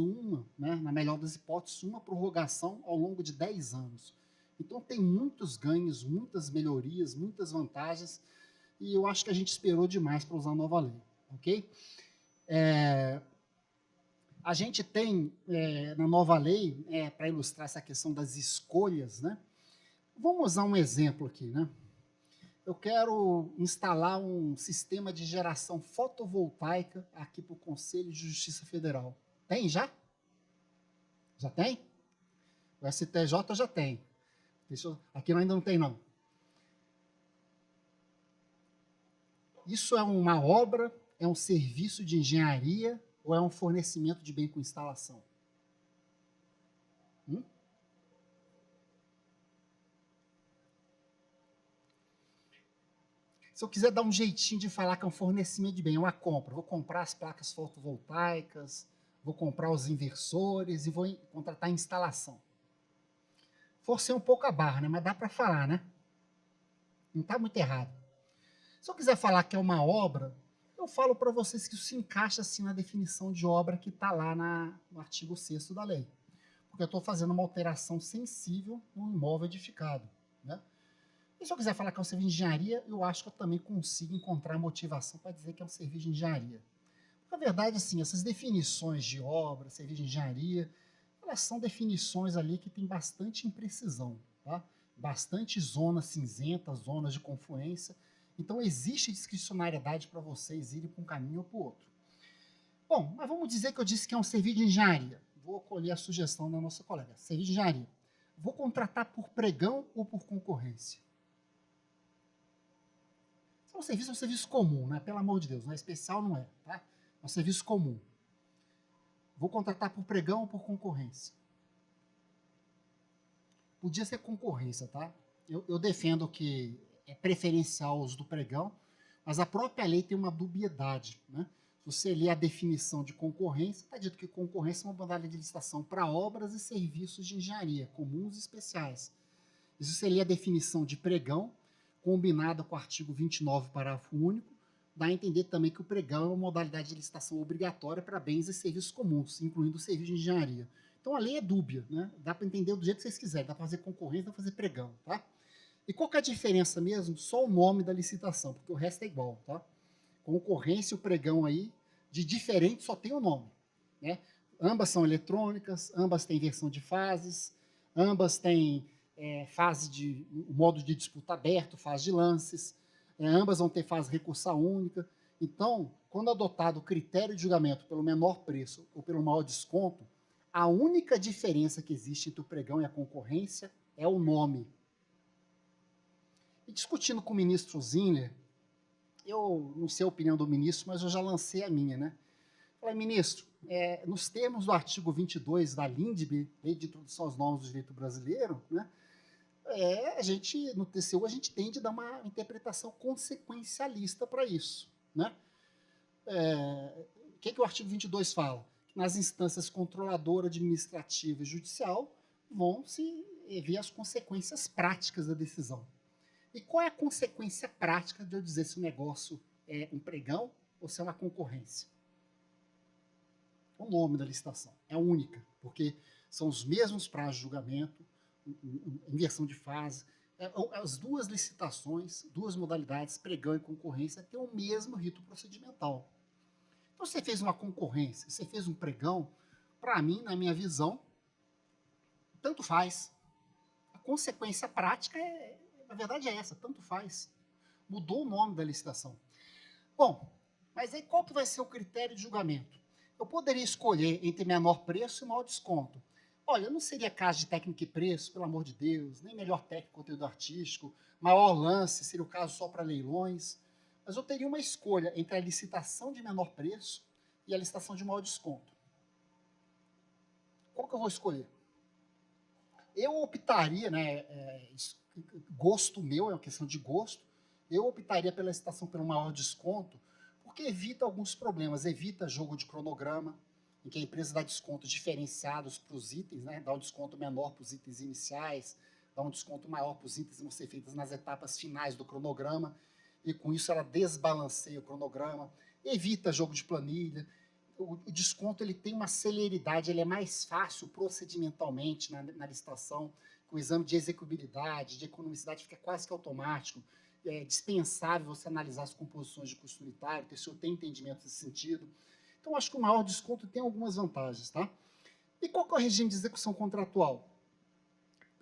né, na melhor das hipóteses, uma prorrogação ao longo de 10 anos. Então tem muitos ganhos, muitas melhorias, muitas vantagens, e eu acho que a gente esperou demais para usar a nova lei. Ok? A gente tem, na nova lei, para ilustrar essa questão das escolhas, né? Vamos usar um exemplo aqui, né? Eu quero instalar um sistema de geração fotovoltaica aqui para o Conselho de Justiça Federal. Tem já? Já tem? O STJ já tem. Aqui ainda não tem, não. Isso é uma obra, é um serviço de engenharia ou é um fornecimento de bem com instalação? Se eu quiser dar um jeitinho de falar que é um fornecimento de bem, é uma compra. Vou comprar as placas fotovoltaicas, vou comprar os inversores e vou contratar a instalação. Forcei um pouco a barra, né? Mas dá para falar, né? Não está muito errado. Se eu quiser falar que é uma obra, eu falo para vocês que isso se encaixa assim na definição de obra que está lá no artigo 6º da lei. Porque eu estou fazendo uma alteração sensível no imóvel edificado, né? E se eu quiser falar que é um serviço de engenharia, eu acho que eu também consigo encontrar motivação para dizer que é um serviço de engenharia. Na verdade, assim, essas definições de obra, serviço de engenharia, elas são definições ali que tem bastante imprecisão, tá? Bastante zonas cinzentas, zonas de confluência. Então, existe discricionariedade para vocês irem para um caminho ou para o outro. Bom, mas vamos dizer que eu disse que é um serviço de engenharia. Vou acolher a sugestão da nossa colega. Serviço de engenharia. Vou contratar por pregão ou por concorrência? É um serviço comum, né? Pelo amor de Deus, não é especial, não é, tá? É um serviço comum. Vou contratar por pregão ou por concorrência? Podia ser concorrência, tá? Eu defendo que é preferencial o uso do pregão, mas a própria lei tem uma dubiedade, né? Se você ler a definição de concorrência, está dito que concorrência é uma modalidade de licitação para obras e serviços de engenharia, comuns e especiais. E se você ler a definição de pregão, combinada com o artigo 29, parágrafo único, dá a entender também que o pregão é uma modalidade de licitação obrigatória para bens e serviços comuns, incluindo o serviço de engenharia. Então a lei é dúbia, né? Dá para entender do jeito que vocês quiserem, dá para fazer concorrência, dá para fazer pregão, tá? E qual que é a diferença mesmo? Só o nome da licitação, porque o resto é igual, tá? Concorrência e o pregão aí, de diferente só tem o nome, né? Ambas são eletrônicas, ambas têm inversão de fases, ambas têm fase de modo de disputa aberto, fase de lances, ambas vão ter fase recursal única. Então, quando adotado o critério de julgamento pelo menor preço ou pelo maior desconto, a única diferença que existe entre o pregão e a concorrência é o nome. E discutindo com o ministro Zinler, eu não sei a opinião do ministro, mas eu já lancei a minha, né? Falei, ministro, nos termos do artigo 22 da LINDB, Lei de Introdução às Normas do Direito Brasileiro, né? No TCU, a gente tende a dar uma interpretação consequencialista para isso, né? O que o artigo 22 fala? Que nas instâncias controladora, administrativa e judicial vão se ver as consequências práticas da decisão. E qual é a consequência prática de eu dizer se o negócio é um pregão ou se é uma concorrência? O nome da licitação é única, porque são os mesmos prazos de julgamento, inversão de fase. As duas licitações, duas modalidades, pregão e concorrência, têm o mesmo rito procedimental. Então, você fez uma concorrência, você fez um pregão, para mim, na minha visão, tanto faz. A consequência prática, na verdade, é essa, tanto faz. Mudou o nome da licitação. Bom, Mas aí qual que vai ser o critério de julgamento? Eu poderia escolher entre menor preço e maior desconto. Olha, não seria caso de técnica e preço, pelo amor de Deus, nem melhor técnica e conteúdo artístico, maior lance, seria o caso só para leilões. Mas eu teria uma escolha entre a licitação de menor preço e a licitação de maior desconto. Qual que eu vou escolher? Eu optaria, né, gosto meu, é uma questão de gosto, eu optaria pela licitação pelo maior desconto, porque evita alguns problemas, evita jogo de cronograma, em que a empresa dá descontos diferenciados para os itens, né, dá um desconto menor para os itens iniciais, dá um desconto maior para os itens que vão ser feitos nas etapas finais do cronograma, e com isso ela desbalanceia o cronograma, evita jogo de planilha. O desconto ele tem uma celeridade, ele é mais fácil procedimentalmente na licitação, com o exame de execuibilidade, de economicidade, fica quase que automático. É dispensável você analisar as composições de custo unitário, ter se eu tenho entendimento nesse sentido. Então, acho que o maior desconto tem algumas vantagens. Tá? E qual que é o regime de execução contratual?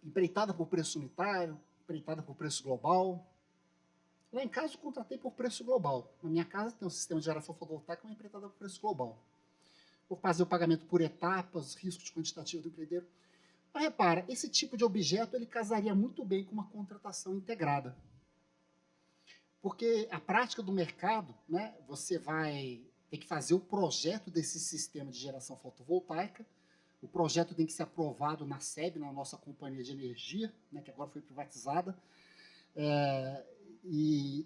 Empreitada por preço unitário, empreitada por preço global. Lá em casa eu contratei por preço global. Na minha casa tem um sistema de geração fotovoltaica, uma empreitada por preço global. Vou fazer o pagamento por etapas, risco de quantitativo do empreiteiro. Mas repara, esse tipo de objeto ele casaria muito bem com uma contratação integrada. Porque a prática do mercado, né, você vai ter que fazer o projeto desse sistema de geração fotovoltaica. O projeto tem que ser aprovado na SEB, na nossa companhia de energia, né, que agora foi privatizada.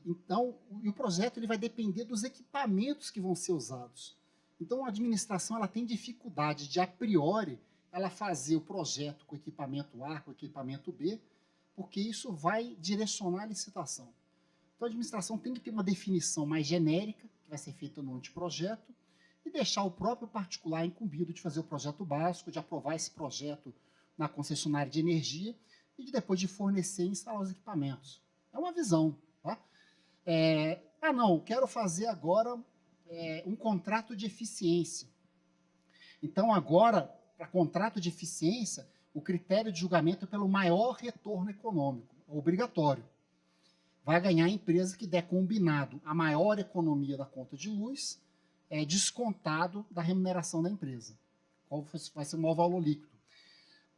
Então, o projeto ele vai depender dos equipamentos que vão ser usados. Então, a administração ela tem dificuldade de, a priori, ela fazer o projeto com equipamento A, com equipamento B, porque isso vai direcionar a licitação. Então, a administração tem que ter uma definição mais genérica, que vai ser feita no anteprojeto, e deixar o próprio particular incumbido de fazer o projeto básico, de aprovar esse projeto na concessionária de energia e depois de fornecer e instalar os equipamentos. É uma visão. Tá? Não, quero fazer agora um contrato de eficiência. Então, agora, para contrato de eficiência, o critério de julgamento é pelo maior retorno econômico, obrigatório. Vai ganhar a empresa que der combinado a maior economia da conta de luz, descontado da remuneração da empresa. Qual vai ser o maior valor líquido?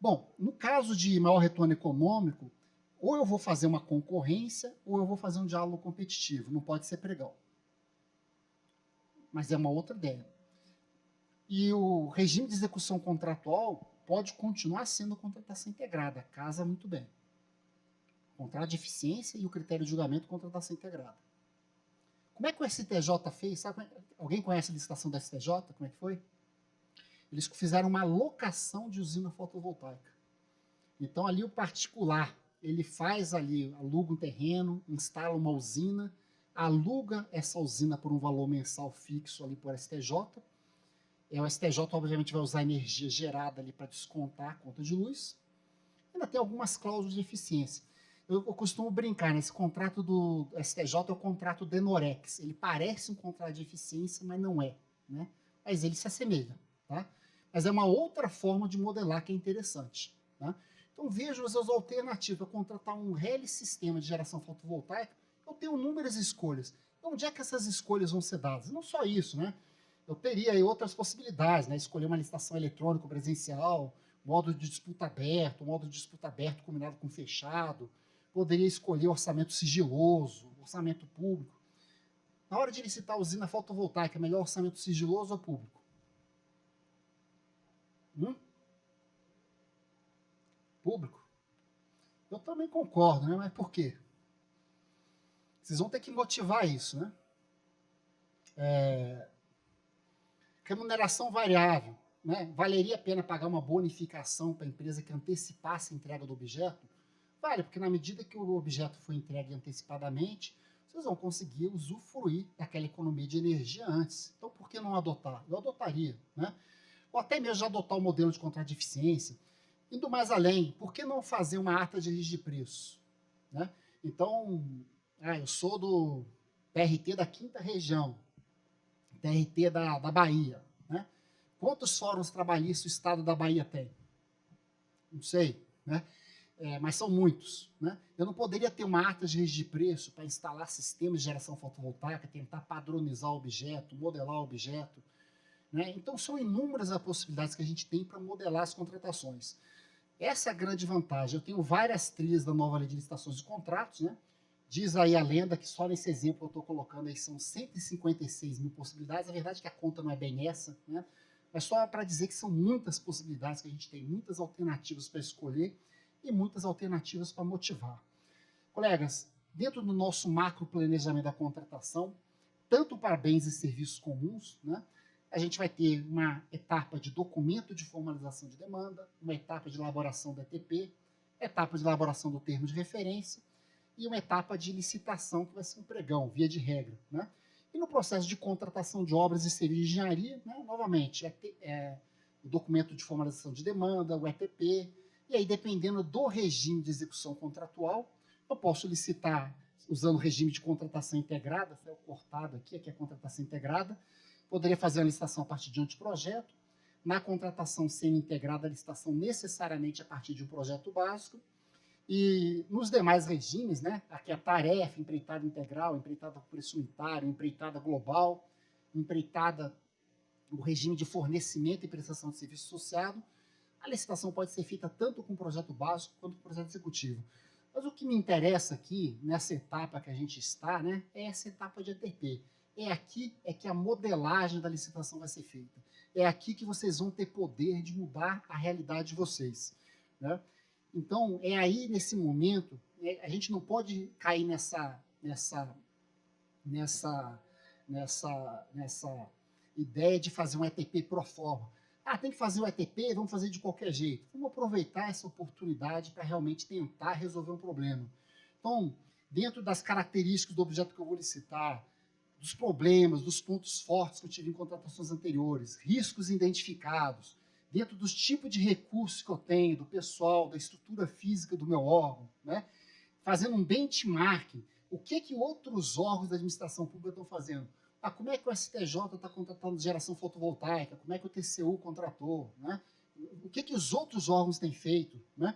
Bom, no caso de maior retorno econômico, ou eu vou fazer uma concorrência, ou eu vou fazer um diálogo competitivo. Não pode ser pregão. Mas é uma outra ideia. E o regime de execução contratual pode continuar sendo contratação integrada. Casa muito bem. Contrato de eficiência e o critério de julgamento contratação integrada. Como é que o STJ fez? Alguém conhece a licitação da STJ? Como é que foi? Eles fizeram uma locação de usina fotovoltaica. Então, ali o particular, ele faz ali, aluga um terreno, instala uma usina, aluga essa usina por um valor mensal fixo ali por STJ. O STJ, obviamente, vai usar a energia gerada ali para descontar a conta de luz. Ainda tem algumas cláusulas de eficiência. Eu costumo brincar, nesse contrato do STJ é o contrato Denorex. Ele parece um contrato de eficiência, mas não é. Né? Mas ele se assemelha. Tá? Mas é uma outra forma de modelar que é interessante. Tá? Então, vejo as alternativas para contratar um sistema de geração fotovoltaica. Eu tenho inúmeras escolhas. Então, onde é que essas escolhas vão ser dadas? Não só isso, né? Eu teria aí outras possibilidades, né? Escolher uma licitação eletrônica presencial, modo de disputa aberto, modo de disputa aberto combinado com fechado. Poderia escolher orçamento sigiloso, orçamento público. Na hora de licitar a usina fotovoltaica, é melhor orçamento sigiloso ou público? Público? Eu também concordo, né? Mas por quê? Vocês vão ter que motivar isso, né? Remuneração variável. Né? Valeria a pena pagar uma bonificação para a empresa que antecipasse a entrega do objeto? Vale, porque na medida que o objeto foi entregue antecipadamente, vocês vão conseguir usufruir daquela economia de energia antes. Então, por que não adotar? Eu adotaria. Né? Ou até mesmo já adotar o modelo de contrato de eficiência. Indo mais além, por que não fazer uma ata de registro de preço? Né? Então, eu sou do TRT da 5ª região, TRT da Bahia. Né? Quantos fóruns trabalhistas o estado da Bahia tem? Não sei. Né? mas são muitos, né? Eu não poderia ter uma ata de registro de preço para instalar sistemas de geração fotovoltaica, tentar padronizar o objeto, modelar o objeto, né? Então, são inúmeras as possibilidades que a gente tem para modelar as contratações. Essa é a grande vantagem. Eu tenho várias trilhas da nova lei de licitações e contratos, né? Diz aí a lenda que só nesse exemplo que eu estou colocando aí são 156 mil possibilidades. A verdade é que a conta não é bem essa, né? Mas só para dizer que são muitas possibilidades que a gente tem, muitas alternativas para escolher e muitas alternativas para motivar. Colegas, dentro do nosso macro planejamento da contratação, tanto para bens e serviços comuns, né, a gente vai ter uma etapa de documento de formalização de demanda, uma etapa de elaboração da ETP, etapa de elaboração do termo de referência e uma etapa de licitação, que vai ser um pregão, via de regra, né? E no processo de contratação de obras e serviços de engenharia, né, novamente, o documento de formalização de demanda, o ETP, e aí, dependendo do regime de execução contratual, eu posso licitar usando o regime de contratação integrada, foi cortado aqui é a contratação integrada, poderia fazer a licitação a partir de um anteprojeto, na contratação semi-integrada, a licitação necessariamente a partir de um projeto básico, e nos demais regimes, né, aqui a tarefa, empreitada integral, empreitada por preço unitário, empreitada global, empreitada, o regime de fornecimento e prestação de serviço associado, a licitação pode ser feita tanto com projeto básico quanto com projeto executivo. Mas o que me interessa aqui, nessa etapa que a gente está, né, é essa etapa de ETP. É aqui que a modelagem da licitação vai ser feita. É aqui que vocês vão ter poder de mudar a realidade de vocês, né? Então, é aí, nesse momento, né, a gente não pode cair nessa ideia de fazer um ETP pro forma. Tem que fazer o ETP, vamos fazer de qualquer jeito. Vamos aproveitar essa oportunidade para realmente tentar resolver um problema. Então, dentro das características do objeto que eu vou licitar, dos problemas, dos pontos fortes que eu tive em contratações anteriores, riscos identificados, dentro dos tipos de recursos que eu tenho, do pessoal, da estrutura física do meu órgão, né? Fazendo um benchmarking, o que outros órgãos da administração pública estão fazendo? Como é que o STJ está contratando geração fotovoltaica? Como é que o TCU contratou? Né? O que os outros órgãos têm feito? Né?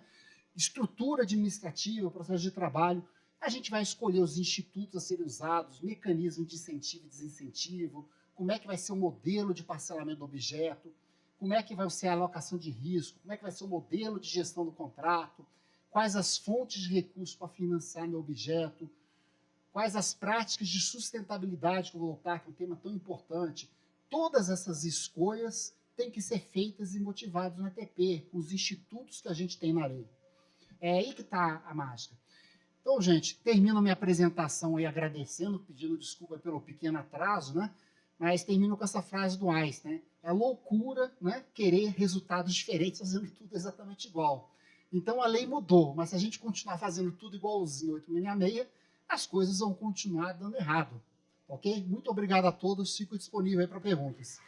Estrutura administrativa, processo de trabalho. A gente vai escolher os institutos a serem usados, mecanismos de incentivo e desincentivo, como é que vai ser o modelo de parcelamento do objeto, como é que vai ser a alocação de risco, como é que vai ser o modelo de gestão do contrato, quais as fontes de recursos para financiar meu objeto, quais as práticas de sustentabilidade que eu vou voltar, que é um tema tão importante. Todas essas escolhas têm que ser feitas e motivadas no ETP, com os institutos que a gente tem na lei. É aí que está a mágica. Então, gente, termino minha apresentação aí agradecendo, pedindo desculpa pelo pequeno atraso, né? Mas termino com essa frase do Einstein, né? É loucura, né, querer resultados diferentes fazendo tudo exatamente igual. Então, a lei mudou, mas se a gente continuar fazendo tudo igualzinho, 866, as coisas vão continuar dando errado, ok? Muito obrigado a todos, fico disponível aí para perguntas.